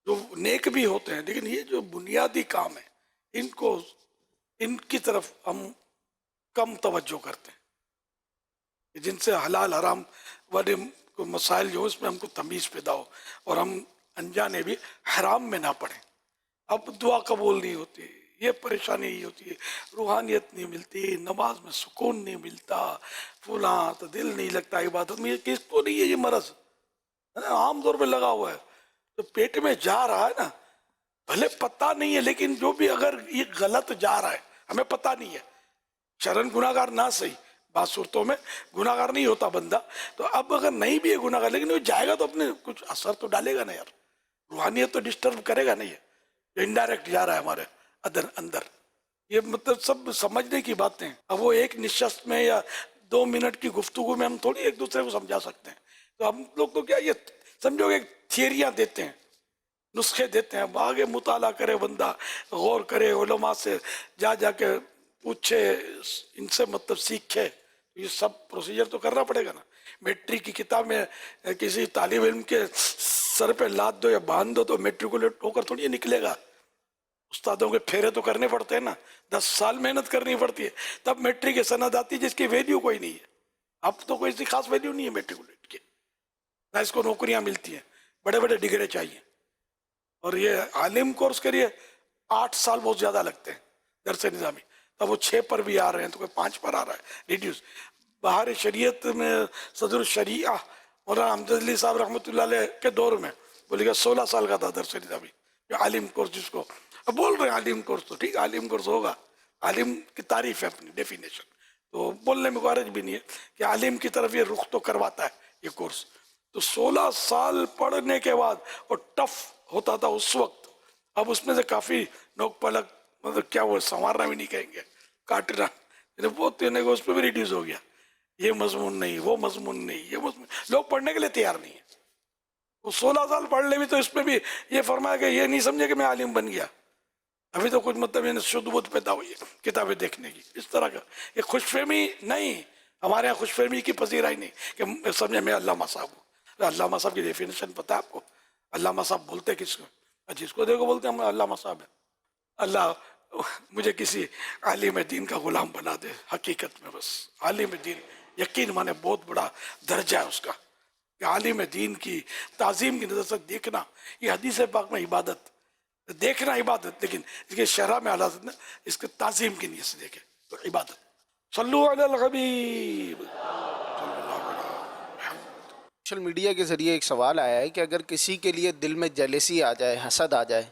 جو نیک بھی ہوتے ہیں، لیکن یہ جو بنیادی کام ہے ان کی طرف ہم کم توجہ کرتے ہیں، جن سے حلال حرام والے مسائل جو اس میں ہم کو تمیز پیدا ہو اور ہم انجانے بھی حرام میں نہ پڑیں. اب دعا قبول نہیں ہوتی، یہ پریشانی ہی ہوتی ہے، روحانیت نہیں ملتی، نماز میں سکون نہیں ملتا، فلاں تو دل نہیں لگتا عبادت میں. یہ کس کو نہیں ہے یہ مرض؟ عام طور پہ لگا ہوا ہے تو پیٹ میں جا رہا ہے نا، بھلے پتہ نہیں ہے لیکن جو بھی اگر یہ غلط جا رہا ہے ہمیں پتہ نہیں ہے. شرن گناہگار نہ صحیح، بعض صورتوں میں گناہگار نہیں ہوتا بندہ، تو اب اگر نہیں بھی ہے گناہگار لیکن وہ جائے گا تو اپنے کچھ اثر تو ڈالے گا نا یار، روحانیت تو ڈسٹرب کرے گا نہیں ہے. جو انڈائریکٹ جا رہا ہے ہمارے اندر، یہ مطلب سب سمجھنے کی باتیں. اب وہ ایک نشست میں یا 2 منٹ کی گفتگو میں ہم تھوڑی ایک دوسرے کو سمجھا سکتے ہیں. تو ہم لوگ تو کیا یہ سمجھو کہ تھیوریاں دیتے ہیں، نسخے دیتے ہیں. آگے مطالعہ کرے بندہ، غور کرے، علماء سے جا کے پوچھے، ان سے مطلب سیکھے. یہ سب پروسیجر تو کرنا پڑے گا نا. میٹرک کی کتاب میں کسی طالب علم کے سر پہ لاد دو یا باندھ دو تو میٹریکولیٹ ہو کر تھوڑی نکلے گا. استادوں کے پھیرے تو کرنے پڑتے ہیں نا، 10 سال محنت کرنی پڑتی ہے تب میٹرک کی سند آتی ہے جس کی ویلیو کوئی نہیں ہے. اب تو کوئی سی خاص ویلیو نہیں ہے میٹریکولیٹ کی، نہ اس کو نوکریاں ملتی ہیں، بڑے بڑے ڈگری چاہیے. اور یہ عالم کورس کے لیے 8 سال بہت زیادہ لگتے ہیں درس نظامی. اب وہ 6 پر بھی آ رہے ہیں تو کوئی 5 پر آ رہا ہے ریڈیوس. بہار شریعت میں صدر الشریعہ مولانا حمد علی صاحب رحمۃ اللہ علیہ کے دور میں بولے گا 16 سال کا تھا درس نظامی. جو عالم کورس جس کو اب بول رہے ہیں عالم کورس، تو ٹھیک عالم کورس ہوگا، عالم کی تعریف ہے اپنی ڈیفینیشن، تو بولنے میں کوئی حرج بھی نہیں ہے کہ عالم کی طرف یہ رخ تو کرواتا ہے یہ کورس. تو 16 سال پڑھنے کے بعد اور ٹف ہوتا تھا اس وقت. اب اس میں سے کافی نوک پلک مطلب کیا وہ سنوارنا بھی نہیں کہیں گے، کاٹنا بہت اس پہ بھی ریڈیوس ہو گیا. یہ مضمون نہیں، وہ مضمون نہیں، یہ مضمون، لوگ پڑھنے کے لیے تیار نہیں ہے. وہ 16 سال پڑھ لے بھی تو اس میں بھی یہ فرمایا کہ یہ نہیں سمجھے کہ میں عالم بن گیا، ابھی تو کچھ مطلب شدھ بدھ پیدا ہوئی ہے کتابیں دیکھنے کی. اس طرح کا یہ خوش فہمی نہیں، ہمارے یہاں خوش فہمی کی پذیرائی نہیں کہ سمجھے میں علامہ صاحب ہوں. علامہ صاحب کی ڈیفینیشن پتہ ہے آپ کو؟ علامہ صاحب بولتے کس کو؟ جس کو دیکھو بولتے ہیں ہم علامہ صاحب ہیں. اللہ مجھے کسی عالم دین کا غلام بنا دے. حقیقت میں بس عالم دین یقین مانے بہت بڑا درجہ ہے اس کا، کہ عالم دین کی تعظیم کی نظر سے دیکھنا. یہ حدیث پاک میں عبادت، دیکھنا عبادت، لیکن اس کے شرح میں اعلیٰ نے اس کے تعظیم کی نیت سے دیکھے تو عبادت. صلو علی الحبیب. سوشل میڈیا کے ذریعے ایک سوال آیا ہے کہ اگر کسی کے لیے دل میں جیلسی آ جائے، حسد آ جائے،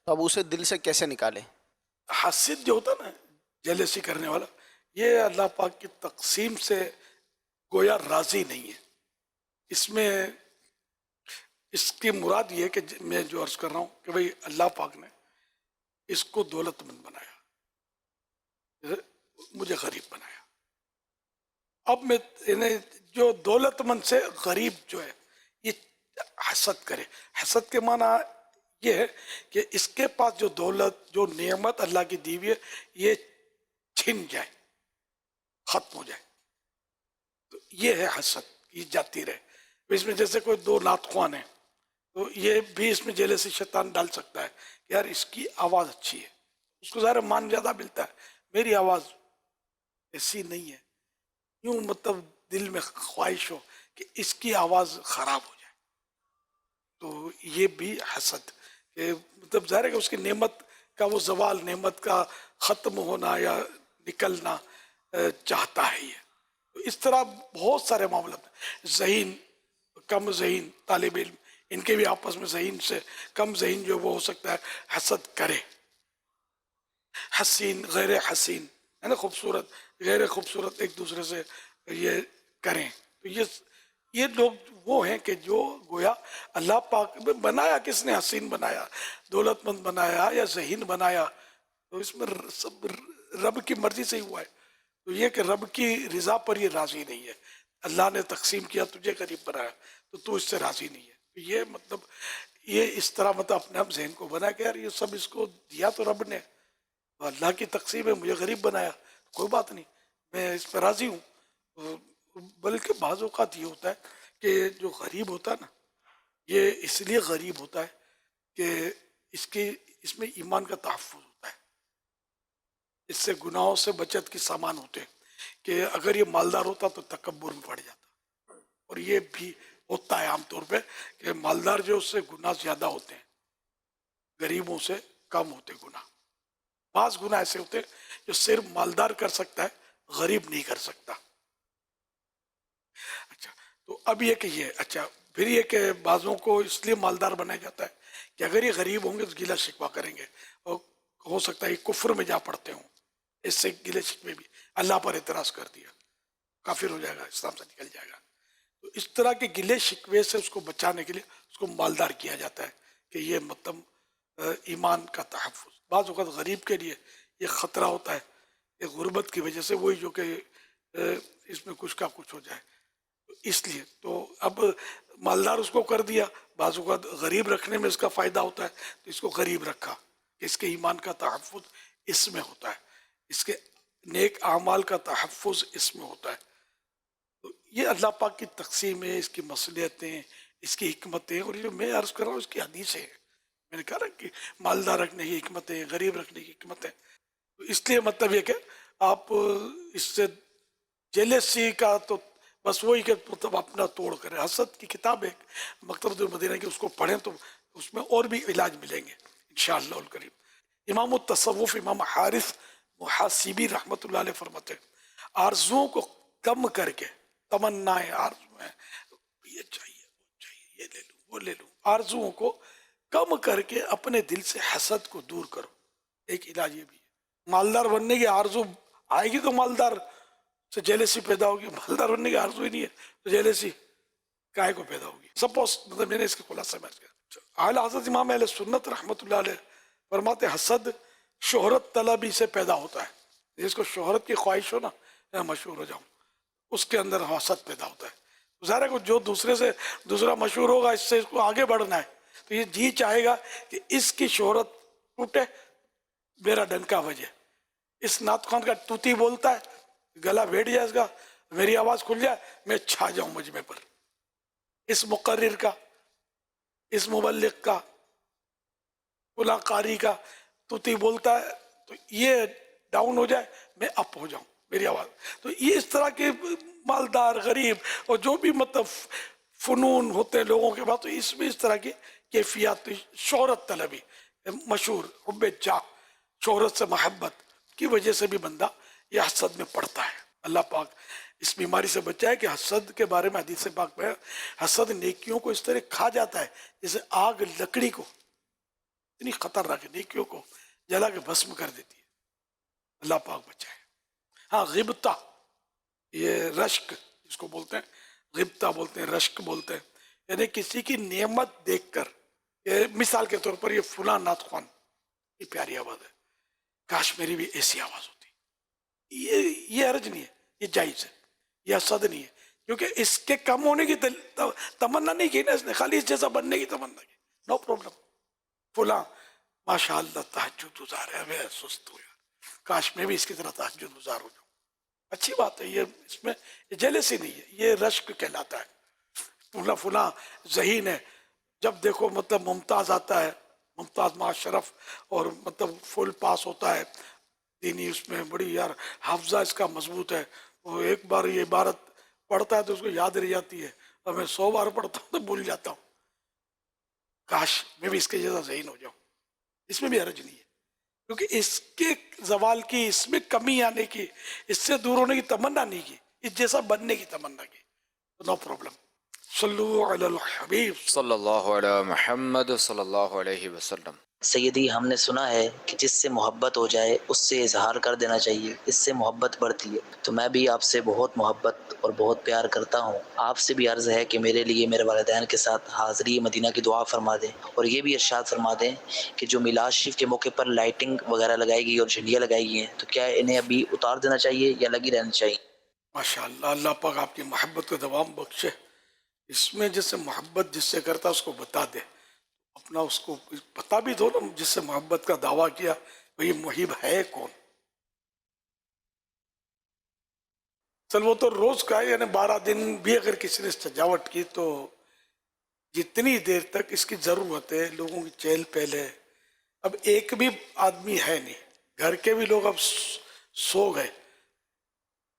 تو اب اسے دل سے کیسے نکالے؟ حسد جو ہوتا نا، جیلسی کرنے والا، یہ اللہ پاک کی تقسیم سے گویا راضی نہیں ہے. اس میں اس کی مراد یہ ہے کہ میں جو عرض کر رہا ہوں کہ بھئی اللہ پاک نے اس کو دولت مند بنایا، مجھے غریب بنایا. اب میں جو دولت مند سے غریب جو ہے یہ حسد کرے. حسد کے معنی یہ ہے کہ اس کے پاس جو دولت، جو نعمت اللہ کی دی ہوئی ہے، یہ چھن جائے، ختم ہو جائے. تو یہ ہے حسد، یہ جاتی رہے. اس میں جیسے کوئی 2 نعت ہیں تو یہ بھی اس میں جیلسی شیطان ڈال سکتا ہے کہ یار اس کی آواز اچھی ہے، اس کو ظاہر مان زیادہ ملتا ہے، میری آواز ایسی نہیں ہے. یوں مطلب دل میں خواہش ہو کہ اس کی آواز خراب ہو جائے، تو یہ بھی حسد، کہ مطلب ظاہر ہے کہ اس کی نعمت کا وہ زوال، نعمت کا ختم ہونا یا نکلنا چاہتا ہے. یہ تو اس طرح بہت سارے معاملات ہیں. ذہین، کم ذہین طالب علم، ان کے بھی آپس میں ذہین سے کم ذہین جو وہ ہو سکتا ہے حسد کرے. حسین غیر حسین ہے نا، خوبصورت غیر خوبصورت ایک دوسرے سے یہ کریں. تو یہ یہ لوگ وہ ہیں کہ جو گویا اللہ پاک میں بنایا کس نے؟ حسین بنایا، دولت مند بنایا یا ذہین بنایا، تو اس میں سب رب کی مرضی سے ہی ہوا ہے. تو یہ کہ رب کی رضا پر یہ راضی نہیں ہے. اللہ نے تقسیم کیا، تجھے غریب بنایا تو تو اس سے راضی نہیں ہے. تو یہ مطلب یہ اس طرح مطلب اپنے آپ ذہن کو بنا کہ یار یہ سب اس کو دیا تو رب نے، تو اللہ کی تقسیم ہے، مجھے غریب بنایا، کوئی بات نہیں، میں اس پہ راضی ہوں. بلکہ بعض اوقات یہ ہوتا ہے کہ جو غریب ہوتا ہے نا، یہ اس لیے غریب ہوتا ہے کہ اس میں ایمان کا تحفظ ہوتا ہے، اس سے گناہوں سے بچت کی سامان ہوتے ہیں. کہ اگر یہ مالدار ہوتا تو تکبر میں پڑ جاتا، اور یہ بھی ہوتا ہے عام طور پہ کہ مالدار جو اس سے گناہ زیادہ ہوتے ہیں، غریبوں سے کم ہوتے گناہ. بعض گناہ ایسے ہوتے ہیں جو صرف مالدار کر سکتا ہے، غریب نہیں کر سکتا. اچھا، تو اب یہ کہ یہ اچھا پھر یہ کہ بعضوں کو اس لیے مالدار بنایا جاتا ہے کہ اگر یہ غریب ہوں گے تو گلہ شکوہ کریں گے، اور ہو سکتا ہے یہ کفر میں جا پڑتے ہوں، اس سے گلے شکوے بھی اللہ پر اعتراض کر دیا، کافر ہو جائے گا، اسلام سے نکل جائے گا. تو اس طرح کے گلے شکوے سے اس کو بچانے کے لیے اس کو مالدار کیا جاتا ہے کہ یہ مطلب ایمان کا تحفظ. بعض اوقات غریب کے لیے یہ خطرہ ہوتا ہے، یہ غربت کی وجہ سے، وہی جو کہ اس میں کچھ کا کچھ ہو جائے، اس لیے تو اب مالدار اس کو کر دیا. بعض اوقات غریب رکھنے میں اس کا فائدہ ہوتا ہے تو اس کو غریب رکھا کہ اس کے ایمان کا تحفظ اس میں ہوتا ہے، اس کے نیک اعمال کا تحفظ اس میں ہوتا ہے. تو یہ اللہ پاک کی تقسیم ہے، اس کی مصلحتیں، اس کی حکمتیں، اور یہ جو میں عرض کر رہا ہوں اس کی حدیثیں ہیں. میں نے کہا نا کہ مالدار رکھنے کی حکمتیں، غریب رکھنے کی حکمتیں. تو اس لیے مطلب یہ کہ آپ اس سے جیلسی کا تو بس وہی کہ مطلب اپنا توڑ کریں. حسد کی کتاب ہے مکتبۃ المدینہ کی، اس کو پڑھیں تو اس میں اور بھی علاج ملیں گے انشاءاللہ الکریم. امام التصوف امام حارث محاسبی رحمۃ اللہ علیہ فرماتے ہیں آرزوؤں کو کم کر کے، تمنائیں آرزو ہیں، یہ چاہیے وہ چاہیے، یہ لے لوں وہ لے لوں، آرزوؤں کو کم کر کے اپنے دل سے حسد کو دور کرو. ایک علاج یہ بھی ہے. مالدار بننے کی آرزو آئے گی تو مالدار سے جیلسی پیدا ہوگی، مالدار بننے کی آرزو ہی نہیں ہے تو جیلسی کائے کو پیدا ہوگی. سپوز مطلب میں نے اس کے خلاصہ میں اعلیٰ حضرت امام اہل سنت رحمۃ اللہ علیہ فرماتے حسد شہرت طلبی سے پیدا ہوتا ہے. جس کو شہرت کی خواہش ہو نا، میں مشہور ہو جاؤں، اس کے اندر حسد پیدا ہوتا ہے. ظاہر ہے کہ جو دوسرے سے دوسرا مشہور ہوگا، اس سے اس کو آگے بڑھنا ہے، تو یہ جی چاہے گا کہ اس کی شہرت ٹوٹے، میرا ڈنکا بجے. اس نعت خوان کا توتی بولتا ہے، گلا بیٹھ جائے اس کا، میری آواز کھل جائے، میں چھا جاؤں مجمع پر. اس مقرر کا، اس مبلغ کا، فلاں قاری کا توتی بولتا ہے تو یہ ڈاؤن ہو جائے، میں اپ ہو جاؤں، میری آواز. تو یہ اس طرح کے مالدار، غریب اور جو بھی مطلب فنون ہوتے ہیں لوگوں کے پاس، تو اس میں اس طرح کی کیفیات، شہرت طلبی، مشہور، حب جاہ، شہرت سے محبت کی وجہ سے بھی بندہ یہ حسد میں پڑتا ہے. اللہ پاک اس بیماری سے بچائے کہ حسد کے بارے میں حدیث پاک میں حسد نیکیوں کو اس طرح کھا جاتا ہے جیسے آگ لکڑی کو، اتنی خطرناک نیکیوں کو جلا کے بھسم کر دیتی ہے. اللہ پاک بچائے. ہاں غبطہ، یہ رشک جس کو بولتے ہیں، غبطہ بولتے ہیں، رشک بولتے ہیں، یعنی کسی کی نعمت دیکھ کر، مثال کے طور پر یہ فلاں نعت خوان کی پیاری آواز ہے، کاش میری بھی ایسی آواز ہوتی. یہ حرج نہیں ہے، یہ جائز ہے، یہ حسد نہیں ہے، کیونکہ اس کے کم ہونے کی تمنا نہیں کی نا اس نے، خالی اس جیسا بننے کی تمنا کی. No problem. فلاں ماشاء اللہ تہجد گزار ہے، میں سست ہوں یار، کاش میں بھی اس کی طرح تہجد گزار ہو جاؤں. اچھی بات ہے، یہ اس میں جیلسی نہیں ہے، یہ رشک کہلاتا ہے. فلاں ذہین ہے، جب دیکھو مطلب ممتاز آتا ہے، ممتاز مع شرف، اور مطلب فل پاس ہوتا ہے دینی، اس میں بڑی یار حافظہ اس کا مضبوط ہے، وہ ایک بار یہ عبارت پڑھتا ہے تو اس کو یاد رہ جاتی ہے، اور میں 100 بار پڑھتا ہوں تو بھول جاتا ہوں. کاش میں بھی اس کے جیسا ذہین ہو جاؤں. اس میں بھی حرج نہیں ہے، کیونکہ اس کے زوال کی، اس میں کمی آنے کی، اس سے دور ہونے کی تمنا نہیں کی، اس جیسا بننے کی تمنا کی. No problem. صلو علی الحبیب صلی اللہ علیہ محمد صلی اللہ علیہ وسلم. سیدی ہم نے سنا ہے کہ جس سے محبت ہو جائے اس سے اظہار کر دینا چاہیے، اس سے محبت بڑھتی ہے، تو میں بھی آپ سے بہت محبت اور بہت پیار کرتا ہوں۔ آپ سے بھی عرض ہے کہ میرے لیے میرے والدین کے ساتھ حاضری مدینہ کی دعا فرما دیں، اور یہ بھی ارشاد فرما دیں کہ جو میلاد شریف کے موقع پر لائٹنگ وغیرہ لگائی گئی اور جھنڈیاں لگائی گئی ہیں، تو کیا انہیں ابھی اتار دینا چاہیے یا لگی رہنی چاہیے؟ ماشاء اللہ، اللہ پاک آپ کی محبت کو دوام بخشے۔ اس میں جس سے محبت جس سے کرتا اس کو بتا دے، اپنا اس کو پتا بھی دو نا، جس سے محبت کا دعویٰ کیا وہی محب ہے کون؟ چل وہ تو روز کا ہے، یعنی 12 دن بھی اگر کسی نے سجاوٹ کی تو جتنی دیر تک اس کی ضرورت ہے، لوگوں کی چہل پہل ہے۔ اب ایک بھی آدمی ہے نہیں، گھر کے بھی لوگ اب سو گئے،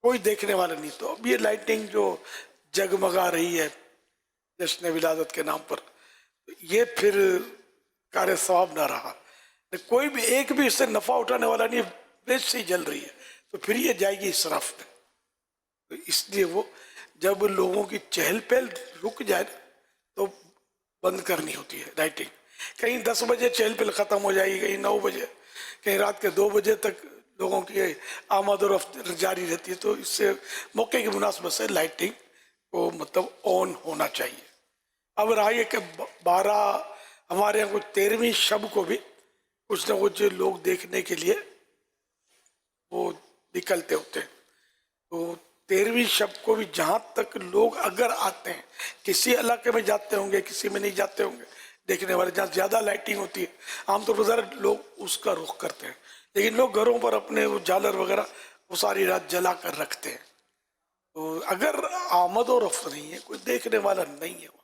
کوئی دیکھنے والا نہیں، تو اب یہ لائٹنگ جو جگمگا رہی ہے جشن ولادت کے نام پر، یہ پھر کار ثواب نہ رہا۔ کوئی بھی ایک بھی اس سے نفع اٹھانے والا نہیں، ویسے ہی جل رہی ہے، تو پھر یہ جائے گی اسراف میں۔ تو اس لیے وہ جب لوگوں کی چہل پہل رک جائے تو بند کرنی ہوتی ہے لائٹنگ۔ کہیں 10 بجے چہل پہل ختم ہو جائے گی، کہیں 9 بجے، کہیں رات کے 2 بجے تک لوگوں کی آمد و رفت جاری رہتی ہے، تو اس سے موقع کی مناسبت سے لائٹنگ کو مطلب آن ہونا چاہیے۔ اب رہا یہ کہ 12 ہمارے یہاں کچھ 13ویں شب کو بھی کچھ نہ کچھ لوگ دیکھنے کے لیے وہ نکلتے ہوتے ہیں، تو 13ویں شب کو بھی جہاں تک لوگ اگر آتے ہیں، کسی علاقے میں جاتے ہوں گے، کسی میں نہیں جاتے ہوں گے دیکھنے والے، جہاں زیادہ لائٹنگ ہوتی ہے عام طور پر ذرا لوگ اس کا رخ کرتے ہیں، لیکن لوگ گھروں پر اپنے وہ جالر وغیرہ وہ ساری رات جلا کر رکھتے ہیں۔ تو اگر آمد و رفت نہیں ہے، کوئی دیکھنے والا نہیں ہے وہاں،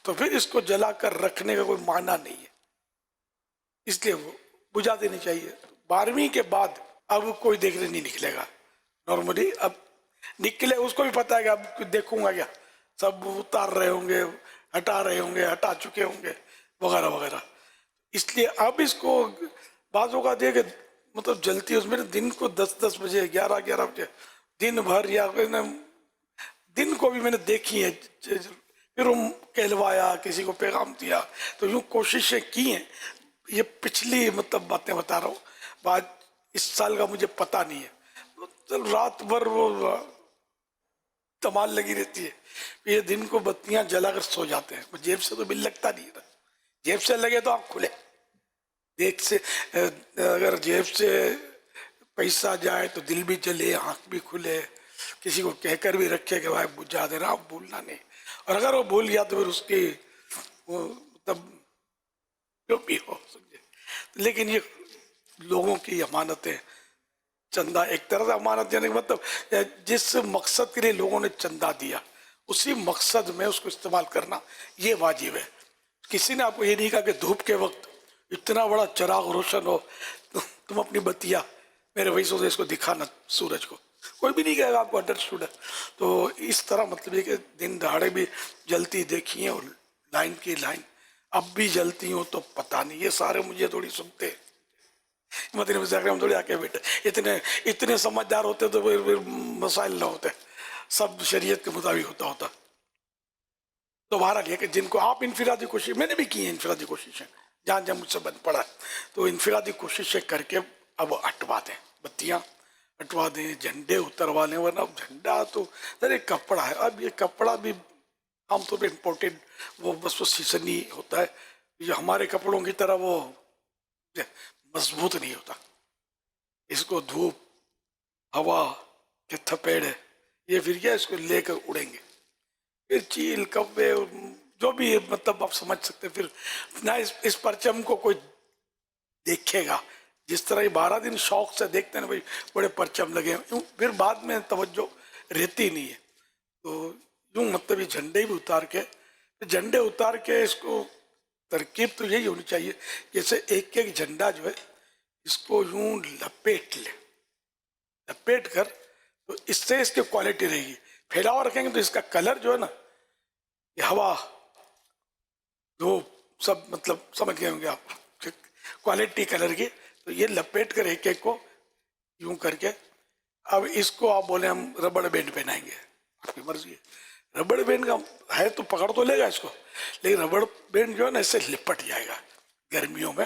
تو پھر اس کو جلا کر رکھنے کا کوئی معنی نہیں ہے، اس لیے وہ بجھا دینی چاہیے۔ 12ویں کے بعد اب کوئی دیکھنے نہیں نکلے گا، نارملی اب نکلے اس کو بھی پتا ہے کہ اب دیکھوں گا کیا، سب اتار رہے ہوں گے، ہٹا رہے ہوں گے، ہٹا چکے ہوں گے وغیرہ وغیرہ۔ اس لیے اب اس کو بعض اوقات یہ کہ مطلب جلتی ہے اس میں، دن کو 10 بجے 11 بجے دن بھر، یا دن کو بھی میں نے دیکھی ہے، پھر کہلوایا، کسی کو پیغام دیا، تو یوں کوششیں کی ہیں۔ یہ پچھلی مطلب باتیں بتا رہا ہوں، بعد اس سال کا مجھے پتہ نہیں ہے، رات بھر وہ تمال لگی رہتی ہے، یہ دن کو بتیاں جلا کر سو جاتے ہیں۔ جیب سے تو بل لگتا نہیں ہے، جیب سے لگے تو آنکھ کھلے، دیکھ سے اگر جیب سے پیسہ جائے تو دل بھی جلے، آنکھ بھی کھلے، کسی کو کہہ کر بھی رکھے کہ بھائی بجھا دینا، آپ بھولنا نہیں، اور اگر وہ بھول گیا تو پھر اس کی مطلب جو بھی ہو سمجھے۔ لیکن یہ لوگوں کی امانتیں، چندہ ایک طرح سے امانت، یعنی مطلب جس مقصد کے لیے لوگوں نے چندہ دیا اسی مقصد میں اس کو استعمال کرنا یہ واجب ہے۔ کسی نے آپ کو یہ نہیں کہا کہ دھوپ کے وقت اتنا بڑا چراغ روشن ہو تم اپنی بتیا میرے ویسوں سے اس کو دکھانا سورج کو، کوئی بھی نہیں کہے گا، آپ کو انڈرسٹوڈ ہے۔ تو اس طرح مطلب یہ کہ دن دہاڑے بھی جلتی دیکھی ہیں، اور لائن کی لائن اب بھی جلتی ہوں تو پتہ نہیں، یہ سارے مجھے تھوڑی سنتے ہیں، مدینہ میں ہم تھوڑی آ کے بیٹھے، اتنے سمجھدار ہوتے تو پھر مسائل نہ ہوتے، سب شریعت کے مطابق ہوتا۔ تو بہرحال یہ کہ جن کو آپ انفرادی کوشش، میں نے بھی کی ہیں انفرادی کوششیں، جہاں جہاں مجھ سے بن پڑا ہے، تو انفرادی کوششیں کر کے اب ہٹوا دیں، بتیاں ہٹوا دیں، جھنڈے اتروا لیں، ورنہ اب جھنڈا تو ایک کپڑا ہے، اب یہ کپڑا بھی عام طور پہ امپورٹڈ، وہ بس وہ سیزنی ہوتا ہے، یہ ہمارے کپڑوں کی طرح وہ مضبوط نہیں ہوتا، اس کو دھوپ، ہوا کے تھپیڑے، یہ پھر کیا اس کو لے کر اڑیں گے، پھر چیل کوے جو بھی مطلب آپ سمجھ سکتے، پھر نہ اس پرچم کو کوئی دیکھے گا، جس طرح یہ 12 دن شوق سے دیکھتے ہیں بھائی بڑے پرچم لگے ہیں، پھر بعد میں توجہ رہتی نہیں ہے۔ تو یوں مطلب یہ جھنڈے اتار کے اس کو ترکیب تو یہی ہونی چاہیے، جیسے ایک ایک جھنڈا جو ہے اس کو یوں لپیٹ لے، لپیٹ کر، تو اس سے اس کی کوالٹی رہے گی۔ پھیلاؤ رکھیں گے تو اس کا کلر جو ہے نا، یہ ہوا دھوپ سب مطلب سمجھ گئے ہوں گے آپ، کوالٹی کلر کی، تو یہ لپیٹ کر ایک ایک کو یوں کر کے، اب اس کو آپ بولیں ہم ربڑ بینڈ پہنائیں گے، آپ کی مرضی ہے، ربڑ بینڈ کا ہے تو پکڑ تو لے گا اس کو، لیکن ربڑ بینڈ جو ہے نا اس سے لپٹ جائے گا گرمیوں میں،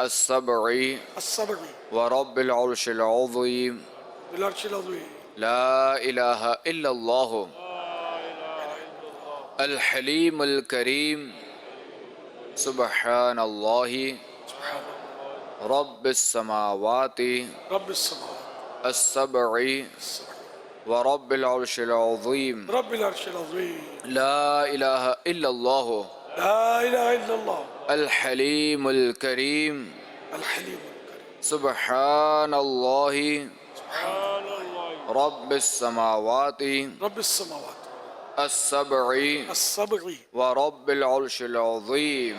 as-sab'i wa rabbil arshil azim la ilaha illallah al-halimul kareem subhanallahi rabbis samawati as-sab'i wa rabbil arshil azim la ilaha illallah al-halimul kareem subhanallahi rabbis samawati as-sab'i wa rabbil arshil azim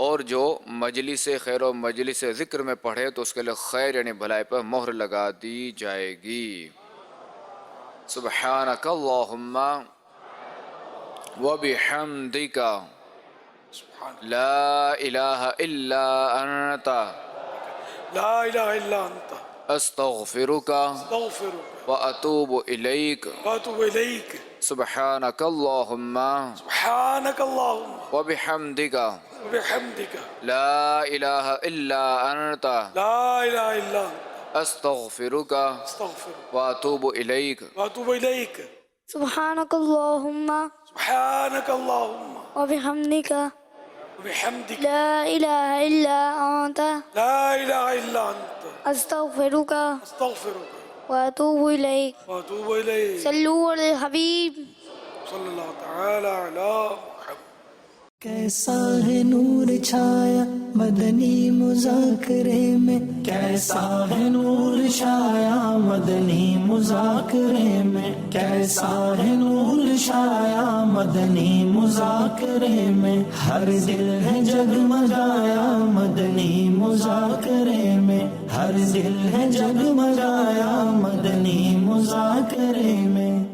اور جو مجلس خیر و مجلس ذکر میں پڑھے تو اس کے لیے خیر یعنی بھلائی پر مہر لگا دی جائے گی. سبحانک اللہم وبحمدک لا الہ الا انت لا الہ الا انت استغفرک استغفرک واتوب الیک واتوب الیک. سبحانک اللہم سبحانک اللہم وبحمدک وبحمدک لا الہ الا انت لا الہ الا انت استغفرک استغفرک واتوب الیک. واتوب الیک. سبحانك اللهم سبحانک اللہم وبحمدك وبحمدک لا إله إلا أنت لا الہ الا انت أستغفرك استغفرک وأتوب إليك. واتوب الیک. صلوا على الحبيب. صلی اللہ تعالی علی محمد. کیسا ہے نور چھایا مدنی مذاکرے میں، کیسا ہے نور چھایا مدنی مذاکرے میں، کیسا ہے نور چھایا مدنی مذاکرے میں، ہر دل ہے جگمگایا مدنی مذاکرے میں، ہر دل ہے جگمگایا مدنی مذاکرے میں.